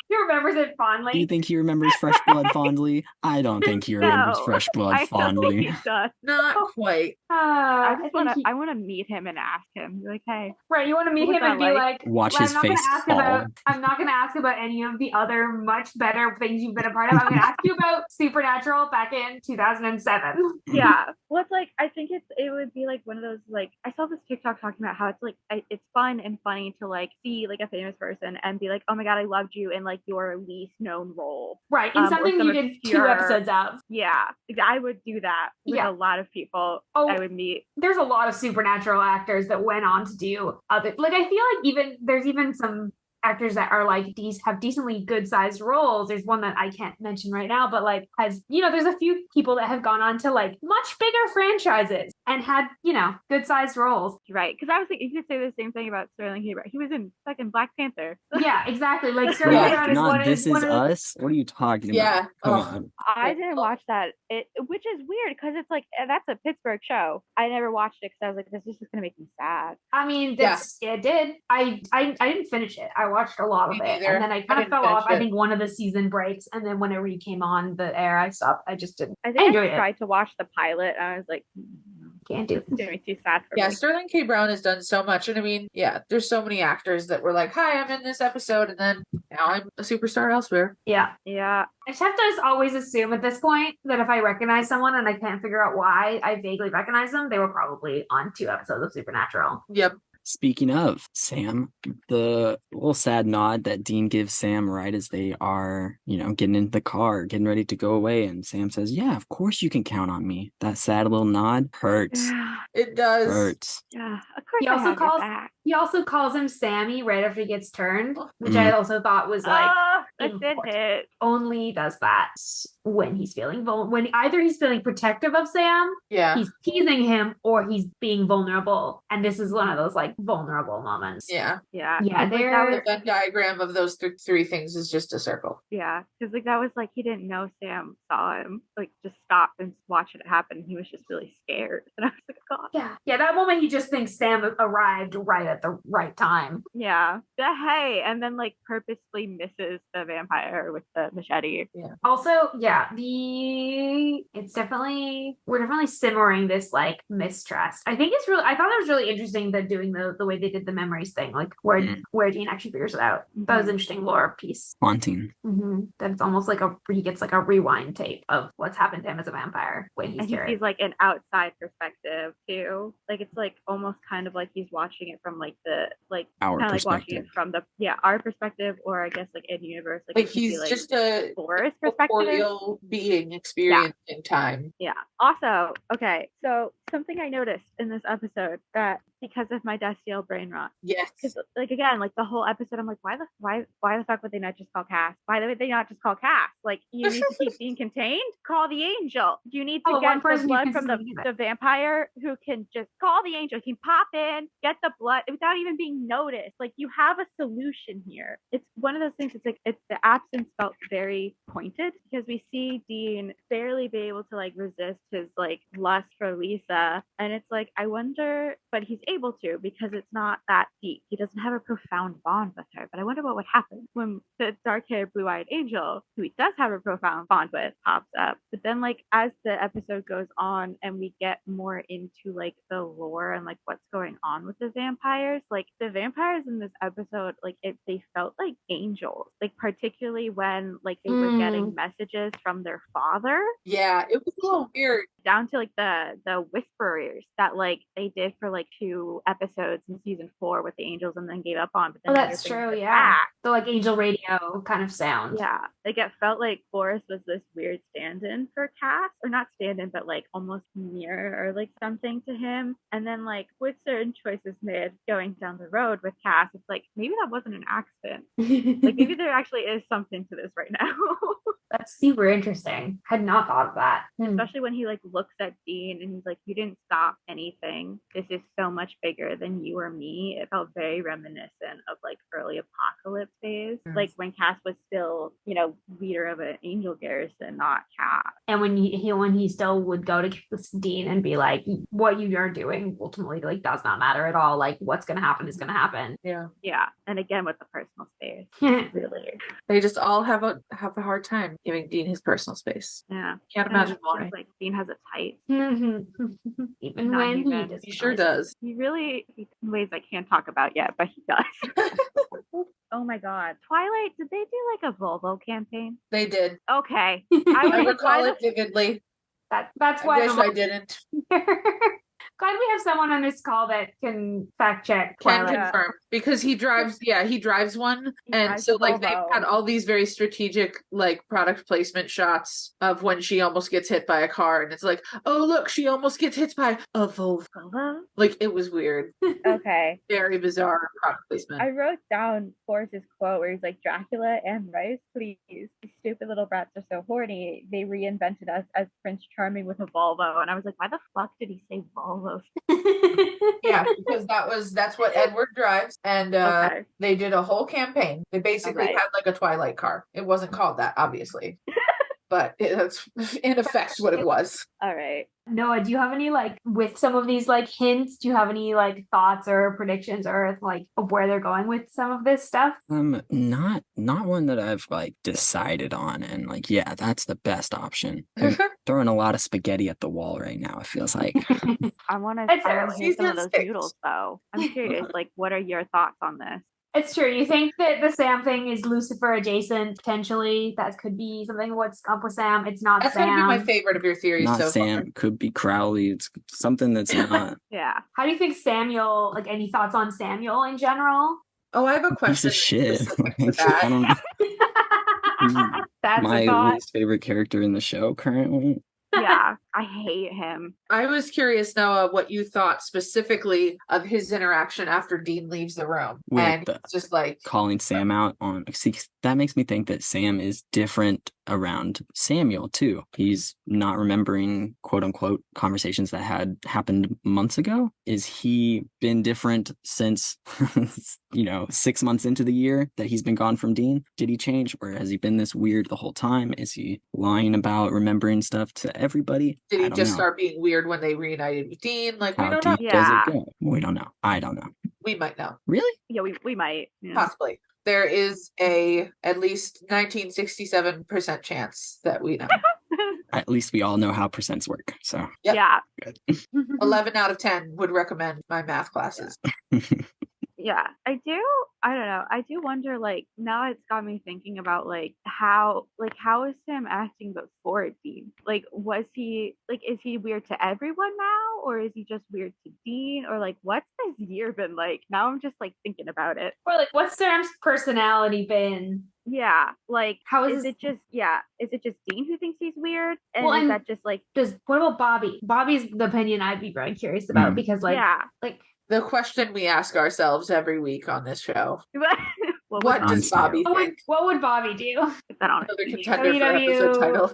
He remembers it fondly. Do you think he remembers Fresh Blood fondly? I don't think he remembers No, Fresh Blood I don't fondly. think he does. Not quite. I I just think I want to meet him and ask him. Be like, hey, right, you want to meet What him was and that be like? like, Watch well, his face fall. I'm not gonna ask about any of the other much better things you've been a part of. I'm gonna ask you about Supernatural back in 2007. yeah. Well, it's like I think it would be like one of those like I saw this TikTok talking about how it's like it's fun and funny to like see like a famous person and be like, oh my god, I loved you in like your least known role. Right. In something you did 2 episodes of. Yeah. I would do that with a lot of people I would meet. There's a lot of supernatural actors that went on to do other, like, I feel like there's even some actors that are like have decently good sized roles. There's one that I can't mention right now, but like has, there's a few people that have gone on to like much bigger franchises and had, good sized roles. Right. Because I was thinking you could say the same thing about Sterling K. Brown. He was in fucking Black Panther. Yeah, exactly. Like Sterling K. Brown is not This Is Us. What are you talking about? Come on. I didn't watch that. Which is weird because it's like that's a Pittsburgh show. I never watched it because I was like, this is just gonna make me sad. I mean, it did. I didn't finish it. I watched a lot of it, and then I kind of fell off. I think one of the season breaks, and then whenever he came on the air, I stopped. I just didn't. I think I tried to watch the pilot. And I was like, can't do. It's gonna be too sad for me. Yeah, Sterling K. Brown has done so much, and I mean, there's so many actors that were like, "Hi, I'm in this episode," and then now I'm a superstar elsewhere. Yeah. I just have to always assume at this point that if I recognize someone and I can't figure out why I vaguely recognize them, they were probably on 2 episodes of Supernatural. Yep. Speaking of Sam, the little sad nod that Dean gives Sam right as they are, getting into the car, getting ready to go away. And Sam says, yeah, of course you can count on me. That sad little nod hurts. It does. Hurts. Yeah, of course. He also calls him Sammy right after he gets turned, which I also thought was like it. Only does that when he's feeling when either he's feeling protective of Sam, he's teasing him, or he's being vulnerable. And this is one of those like vulnerable moments. Yeah. The Venn diagram of those 3 things is just a circle. Yeah, because like that was like he didn't know Sam saw him like just stop and watch it happen. He was just really scared, and I was like, God. Yeah. That moment, he just thinks Sam arrived right at the right time. Yeah. But hey, and then like purposely misses the vampire with the machete. Yeah. Also, we're definitely simmering this like mistrust. I thought it was really interesting that doing the way they did the memories thing, like where Dean actually figures it out. That was an interesting lore piece. Haunting. That it's almost like he gets like a rewind tape of what's happened to him as a vampire when he's cured. He's like an outside perspective too. Like it's like almost kind of like he's watching it from like the like our kind of like perspective. watching it from the our perspective, or I guess like in universe, like he's just a Boris perspective being experiencing time. Yeah. Also, okay, so something I noticed in this episode that because of my Destiel brain rot. Yes. Because like again, like the whole episode, I'm like, why the fuck would they not just call Cass? Why would they not just call Cass? Like, you need to keep being contained. Call the angel. You need to get the blood from the vampire who can just call the angel. He can pop in, get the blood without even being noticed. Like, you have a solution here. It's one of those things. It's like the absence felt very pointed because we see Dean barely be able to like resist his like lust for Lisa, and it's like I wonder, but he's able to because it's not that deep. He doesn't have a profound bond with her. But I wonder what would happen when the dark-haired, blue-eyed angel, who he does have a profound bond with, pops up. But then, like, as the episode goes on and we get more into like the lore and like what's going on with the vampires, like the vampires in this episode, like they felt like angels. Like particularly when like they were getting messages from their father. Yeah, it was a little weird. Down to like the whisperers that like they did for like 2 episodes in season 4 with the angels and then gave up on. But then that's true. Yeah, the like angel radio kind of sound. Yeah, like it felt like Boris was this weird stand-in for Cass, or not stand-in, but like almost mirror or like something to him. And then like with certain choices made going down the road with Cass, it's like maybe that wasn't an accident. Like maybe there actually is something to this right now. That's super interesting. Had not thought of that. Especially when he like looks at Dean and he's like, you didn't stop anything. This is so much bigger than you or me. It felt very reminiscent of like early apocalypse days. Like when Cass was still, leader of an angel garrison, not Cass. And when he still would go to Dean and be like, what you are doing ultimately like does not matter at all. Like what's gonna happen is gonna happen. Yeah. Yeah. And again with the personal space. Really. They just all have a hard time giving Dean his personal space. Yeah. Can't imagine why. Like Dean has a type. Even when he sure does. He really, in ways I can't talk about yet, but he does. Oh my God. Twilight, did they do like a Volvo campaign? They did. Okay. I recall it vividly. That's why I wish I didn't. Glad we have someone on this call that can fact check Can Twilight. confirm because he drives one, He and drives so a like they've Volvo. had all these very strategic like product placement shots of when she almost gets hit by a car, and it's like, oh look, she almost gets hit by a Volvo. Hello? Like it was weird, Okay. very bizarre product placement. I wrote down Forrest's quote where he's like, Dracula and Rice, please. These stupid little brats are so horny. They reinvented us as Prince Charming with a Volvo. And I was like, why the fuck did he say Volvo? Yeah, because that's what Edward drives, and Okay. they did a whole campaign. They basically Alright. had like a Twilight car. It wasn't called that, obviously, but that's in effect what it was. All right. Noah, do you have any like with some of these like hints? Do you have any like thoughts or predictions or like of where they're going with some of this stuff? Not one that I've like decided on, and like, yeah, that's the best option. They're throwing a lot of spaghetti at the wall right now, it feels like. I want to It's hear early. some of those Season 6. noodles, though. I'm curious, like, what are your thoughts on this? It's true. You think that the Sam thing is Lucifer adjacent, potentially? That could be something. What's up with Sam? It's not That's Sam. gonna be my favorite of your theories Not so Sam, far. could be Crowley. It's something that's not Yeah. How do you think Samuel, like any thoughts on Samuel in general? Oh, I have a a piece question of shit. specific to I that. don't That's a my thought. least favorite character in the show currently. Yeah. I hate him. I was curious, Noah, what you thought specifically of his interaction after Dean leaves the room. With And the- it's just like, Calling Sam out on, see, that makes me think that Sam is different around Samuel too. He's not remembering quote unquote conversations that had happened months ago. Is he been different since 6 months into the year that he's been gone from Dean? Did he change, or has he been this weird the whole time? Is he lying about remembering stuff to everybody? did I he don't just know. start being weird when they reunited with Dean? Like, we How don't know. deep does Yeah. it go? We don't know. I don't know. We might know. Really? Yeah, we might. Yeah. Possibly. There is a at least 1967% chance that we know. At least we all know how percents work. So Yep. Yeah. good. 11 out of 10 would recommend my math classes. Yeah. I don't know. I do wonder, like, now it's got me thinking about how is Sam acting before Dean? Like, is he weird to everyone now, or is he just weird to Dean? Or like, what's this year been like? Now I'm just like thinking about it. Or like, what's Sam's personality been? Yeah. Like, How is it just Dean who thinks he's weird? And Well, is and- that just like What about Bobby? Bobby's the opinion I'd be very curious about because yeah. The question we ask ourselves every week on this show. What What would does Bobby Bobby what would, think? what would Bobby do? put that on Another it? contender for episode title.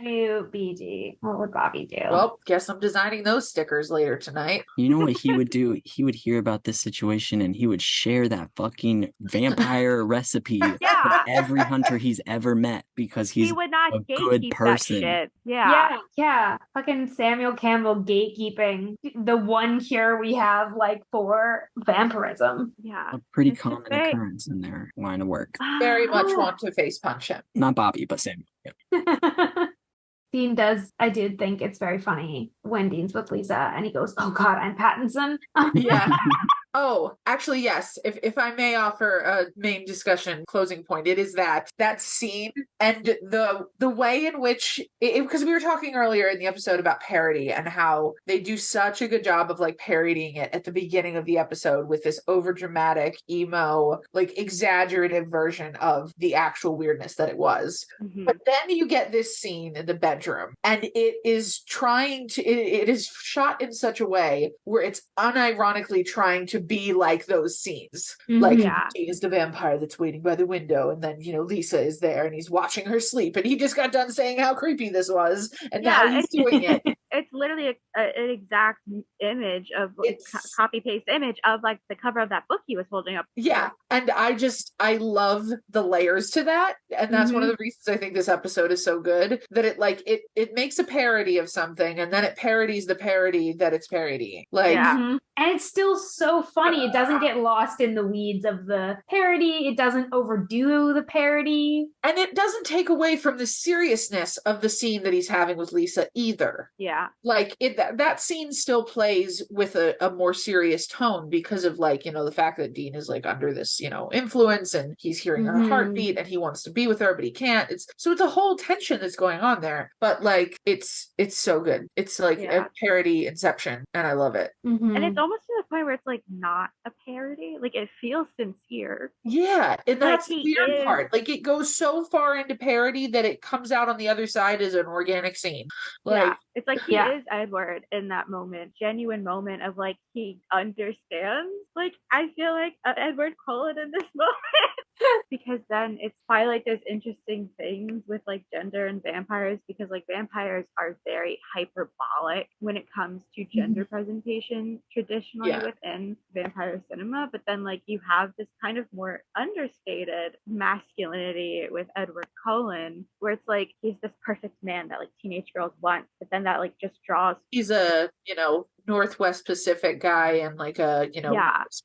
WWBG. What would Bobby do? Well, guess I'm designing those stickers later tonight. You know what he would do? He would hear about this situation and he would share that fucking vampire recipe Yeah. with every hunter he's ever met because He he's would not a good gatekeep that person. shit. Yeah. Yeah. Fucking Samuel Campbell gatekeeping. The one cure we have like for vampirism. Yeah. a pretty It's just common very- occurrence in their line of work. Very much Oh. want to face punch him. Not Bobby, but Sam. Yep. Dean I did think it's very funny when Dean's with Lisa and he goes, "Oh God, I'm Pattinson." Yeah. Oh, actually, yes. If I may offer a main discussion closing point, it is that scene and the way in which because we were talking earlier in the episode about parody and how they do such a good job of like parodying it at the beginning of the episode with this over dramatic emo like exaggerative version of the actual weirdness that it was. Mhm. But then you get this scene in the bedroom, and it is it is shot in such a way where it's unironically trying to be like those scenes. Like, Yeah. Dean is the vampire that's waiting by the window, and then, Lisa is there, and he's watching her sleep, and he just got done saying how creepy this was, and now Yeah, he's doing it. It's literally an exact image of It's- copy paste image of like the cover of that book he was holding up. Yeah, and I love the layers to that, and that's one of the reasons I think this episode is so good, that it makes a parody of something, and then it parodies the parody that it's parodying. Like, Yeah. Mhm. And it's still so funny. It doesn't get lost in the weeds of the parody. It doesn't overdo the parody. and it doesn't take away from the seriousness of the scene that he's having with Lisa either. Yeah. Yeah. Like that scene still plays with a more serious tone because of like, the fact that Dean is like under this, influence, and he's hearing her heartbeat and he wants to be with her, but he can't. It's a whole tension that's going on there. But like it's so good. It's like a parody Inception, and I love it. And it's almost to the point where it's like not a parody. Like it feels sincere. Yeah, and that's Like, the weird part. Like it goes so far into parody that it comes out on the other side as an organic scene. Like it's like he is Edward in that moment, genuine moment of like he understands. Like I feel like Edward Cullen in this moment. Because then it's Twilight does interesting things with like gender and vampires, because like vampires are very hyperbolic when it comes to gender presentation traditionally within vampire cinema, but then like you have this kind of more understated masculinity with Edward Cullen, where it's like he's this perfect man that like teenage girls want, but then that like just draws. He's a Northwest Pacific guy in like a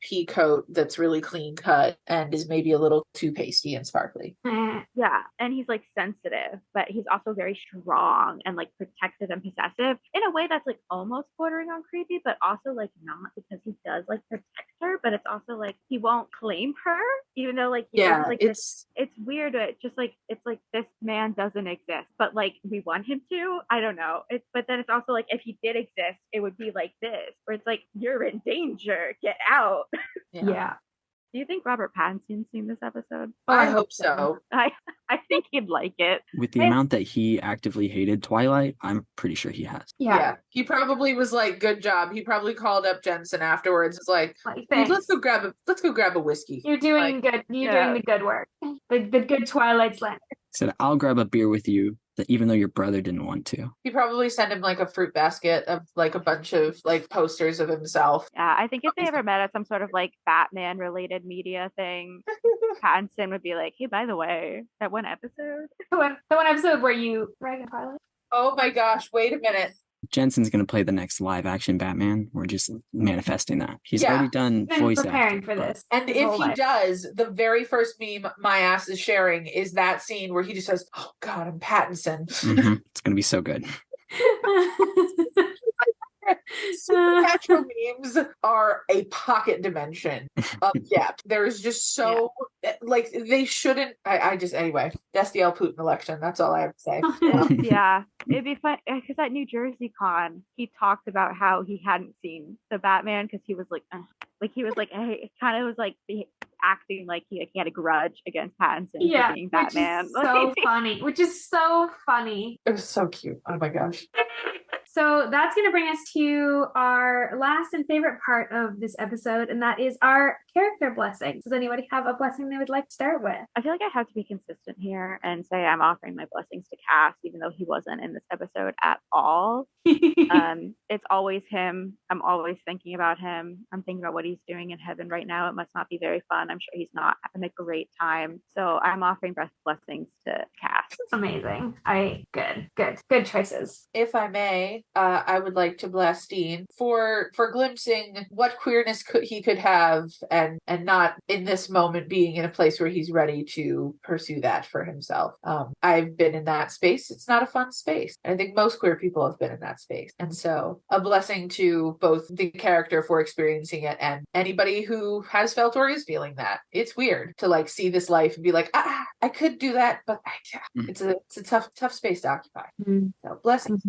pea coat that's really clean cut and is maybe a little too pasty and sparkly. Yeah, and he's like sensitive, but he's also very strong and like protective and possessive in a way that's like almost bordering on creepy, but also like not, because he does like protect her, but it's also like he won't claim her, even though like it's weird. It's just like it's like this man doesn't exist, but like we want him to. I don't know. But then it's also like if he did exist, it would be like this, where it's like you're in danger, get out. Yeah. Do you think Robert Pattinson's seen this episode? I hope so. I think he'd like it. With the amount that he actively hated Twilight, I'm pretty sure he has. Yeah. He probably was like, good job. He probably called up Jensen afterwards. It's like, hey, let's go grab a whiskey. You're doing good. You're doing the good work. The good Twilight slander. Said, I'll grab a beer with you, even though your brother didn't want to. He probably sent him like a fruit basket of like a bunch of like posters of himself. Yeah, I think if they ever met at some sort of like Batman related media thing, Pattinson would be like, hey, by the way, that one episode. The one episode where you rag Twilight. Oh my gosh, wait a minute. Jensen's going to play the next live action Batman. We're just manifesting that. He's already done voice preparing acting for this. And if he does, the very first meme my ass is sharing is that scene where he just says, oh God, I'm Pattinson. It's going to be so good. Supernatural memes are a pocket dimension of depth. There's just so like they shouldn't. Anyway. Destiel Putin election. That's all I have to say. Yeah, it'd be fun because at New Jersey Con he talked about how he hadn't seen the Batman because he was like he was like it kind of was like acting like he had a grudge against Pattinson for being Batman. Which is so funny. It was so cute. Oh my gosh. So that's going to bring us to our last and favorite part of this episode, and that is our character blessings. Does anybody have a blessing they would like to start with? I feel like I have to be consistent here and say I'm offering my blessings to Cass, even though he wasn't in this episode at all. It's always him. I'm always thinking about him. I'm thinking about what he's doing in heaven right now. It must not be very fun. I'm sure he's not having a great time. So I'm offering blessings to Cass. Amazing. Good choices. If I may, I would like to bless Dean for glimpsing what queerness he could have, and not in this moment being in a place where he's ready to pursue that for himself. I've been in that space. It's not a fun space. I think most queer people have been in that space. And so a blessing to both the character for experiencing it and anybody who has felt or is feeling that. It's weird to like see this life and be like, I could do that, but it's a tough space to occupy. So blessings.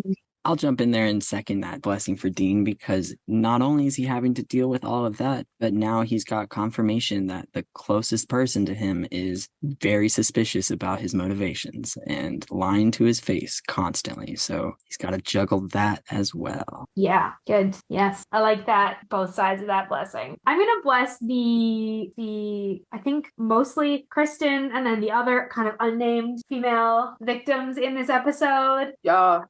I'll jump in there and second that blessing for Dean, because not only is he having to deal with all of that, but now he's got confirmation that the closest person to him is very suspicious about his motivations and lying to his face constantly. So he's got to juggle that as well. Yeah, good. Yes, I like that. Both sides of that blessing. I'm going to bless the I think mostly Kristen and then the other kind of unnamed female victims in this episode. Yeah.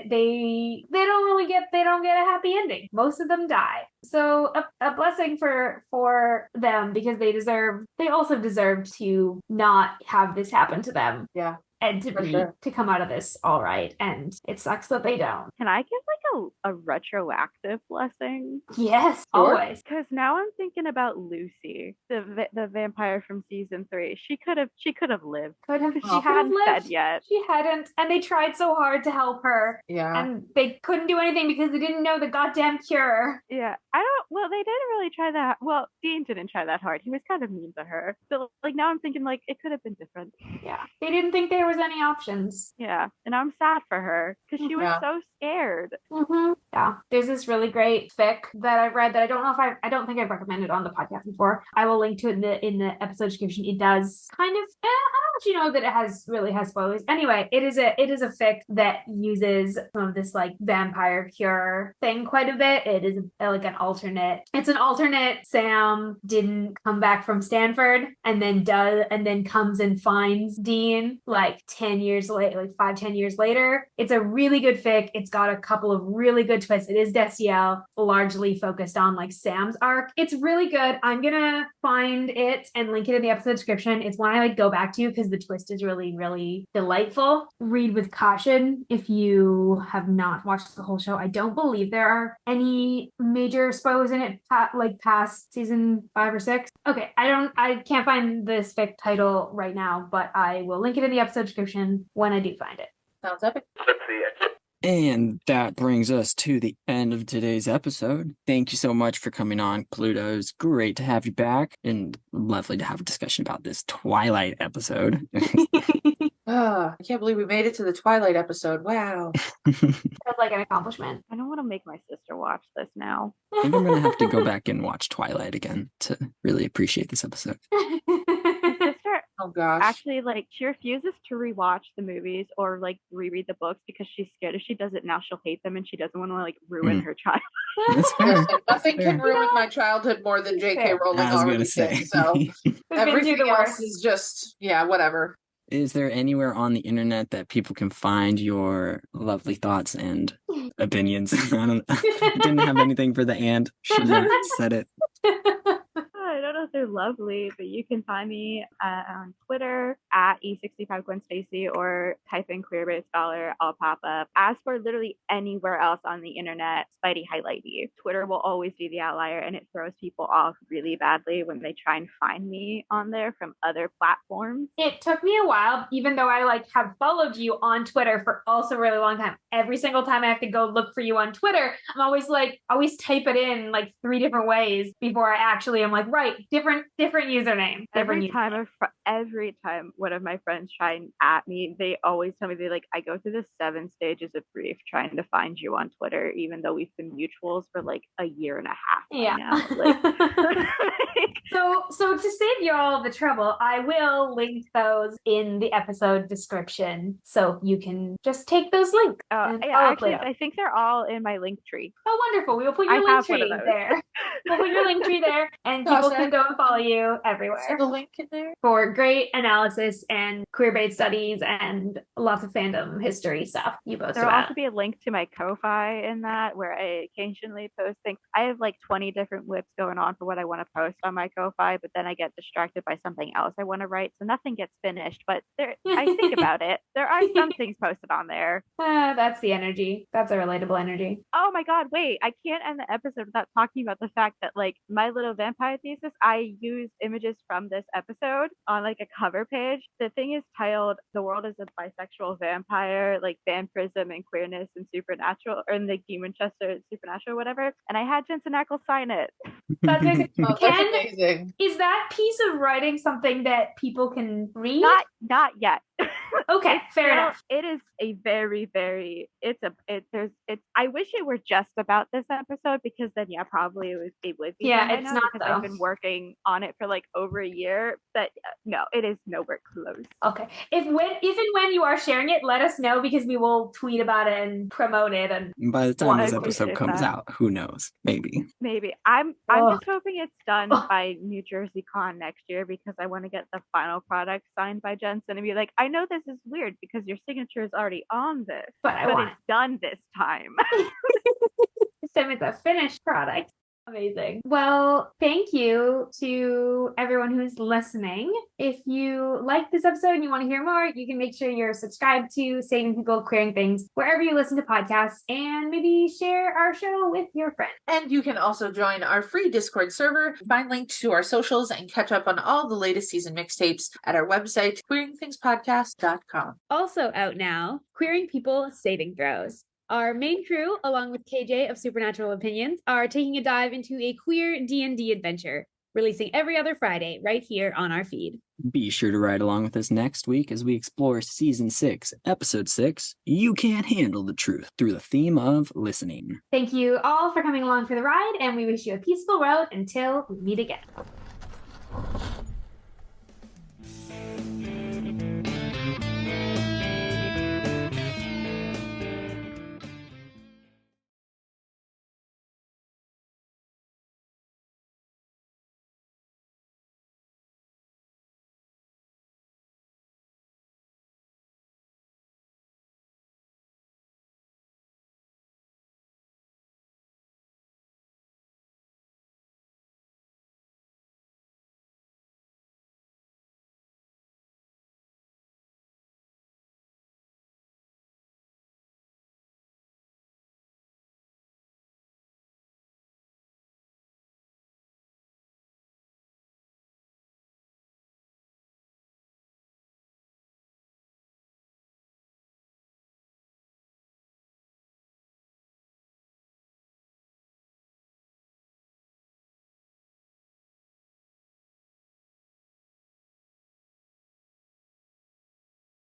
They don't get a happy ending. Most of them die. So a blessing for them, because they also deserve to not have this happen to them. Yeah. entity to come out of this all right, and it sucks that they don't. Can I give like a retroactive blessing? Yes, Sure. always. Because now I'm thinking about Lucy, the vampire from season 3. She could have lived. Could have, She hadn't said yet. She hadn't, and they tried so hard to help her. Yeah. And they couldn't do anything because they didn't know the goddamn cure. Yeah, well, they didn't really try that. Well, Dean didn't try that hard. He was kind of mean to her. But like now I'm thinking like it could have been different. Yeah. They didn't think there was any options. Yeah, and I'm sad for her because she was so scared. Mm-hmm. Yeah. There's this really great fic that I've read that I don't know if I don't think I've recommended on the podcast before. I will link to it in the episode description. It does kind of I don't know that it really has spoilers. Anyway, it is a fic that uses some of this like vampire cure thing quite a bit. It is like an alternate. It's an alternate Sam didn't come back from Stanford and then comes and finds Dean like 10 years later, like 5-10 years later. It's a really good fic. It's got a couple of really good twists. It is Destiel, largely focused on like Sam's arc. It's really good. I'm gonna find it and link it in the episode description. It's one I like go back to because the twist is really, really delightful. Read with caution if you have not watched the whole show. I don't believe there are any major spoilers in it past season 5 or 6. Okay, I can't find this fic title right now, but I will link it in the episode description when I do find it. Sounds epic. And that brings us to the end of today's episode. Thank you so much for coming on, Pluto. It was great to have you back and lovely to have a discussion about this Twilight episode. I can't believe we made it to the Twilight episode. Wow. Feels like an accomplishment. I don't want to make my sister watch this now. I think I'm going to have to go back and watch Twilight again to really appreciate this episode. My sister Oh gosh. actually like she refuses to rewatch the movies or like reread the books because she's scared if she does it now she'll hate them and she doesn't want to like ruin her child. That's fair. Listen, nothing can ruin my childhood more than J.K. Rowling I was going already to say. did, so everything else is just whatever. Is there anywhere on the internet that people can find your lovely thoughts and opinions? I didn't have anything for the and. Should have said it. I don't know if they're lovely, but you can find me on Twitter at E65GwenStacy or type in Queerbait Scholar. I'll pop up. As for literally anywhere else on the internet, Spidey highlight you. Twitter will always be the outlier, and it throws people off really badly when they try and find me on there from other platforms. It took me a while, even though I like have followed you on Twitter for also a really long time. Every single time I have to go look for you on Twitter, I'm always type it in like 3 different ways before I actually am like, right, different username. Every time one of my friends try and at me, they always tell me I go through the 7 stages of grief trying to find you on Twitter, even though we've been mutuals for like a year and a half. Yeah. Now. So to save you all the trouble, I will link those in the episode description, so you can just take those links. Actually, I think they're all in my link tree. Oh, wonderful! We will put your link tree there. We'll put your link tree there, and people can go and follow you everywhere. Is there the link in there for great analysis and queerbait studies and lots of fandom history stuff. You both. There'll also be a link to my Ko-fi in that, where I occasionally post things. I have like 20 different whips going on for what I want to post on my Ko-fi, but then I get distracted by something else I want to write, so nothing gets finished. But I think about it. There are some things posted on there. That's the energy. That's a relatable energy. Oh my god, wait, I can't end the episode without talking about the fact that like my little vampire thesis, I used images from this episode on like a cover page. The thing is titled "The World is a Bisexual Vampire, like vampirism and queerness and supernatural," or in the Demon Chester supernatural or whatever. And I had Jensen Ackles sign it. That's amazing. that's amazing. Is that piece of writing something that people can read? Not yet. Okay, fair enough. It is a very, very, I wish it were just about this episode, because then probably it would be. Yeah, it's not because though. I've been working on it for like over a year, but no, it is nowhere close. Okay. If and when you are sharing it, let us know, because we will tweet about it and promote it. And by the time this episode comes out, who knows? Maybe. I'm just hoping it's done by New Jersey Con next year, because I want to get the final product signed by Jensen and be like, I know this is weird because your signature is already on this, but it's done this time. This time it's a finished product. Amazing. Well, thank you to everyone who's listening. If you like this episode and you want to hear more, you can make sure you're subscribed to Saving People Queering Things wherever you listen to podcasts, and maybe share our show with your friends. And you can also join our free Discord server, find links to our socials, and catch up on all the latest season mixtapes at our website, queeringthingspodcast.com. Also out now, Queering People Saving Throws. Our main crew, along with KJ of Supernatural Opinions, are taking a dive into a queer D&D adventure, releasing every other Friday right here on our feed. Be sure to ride along with us next week as we explore Season 6, Episode 6, You Can't Handle the Truth, through the theme of listening. Thank you all for coming along for the ride, and we wish you a peaceful road until we meet again.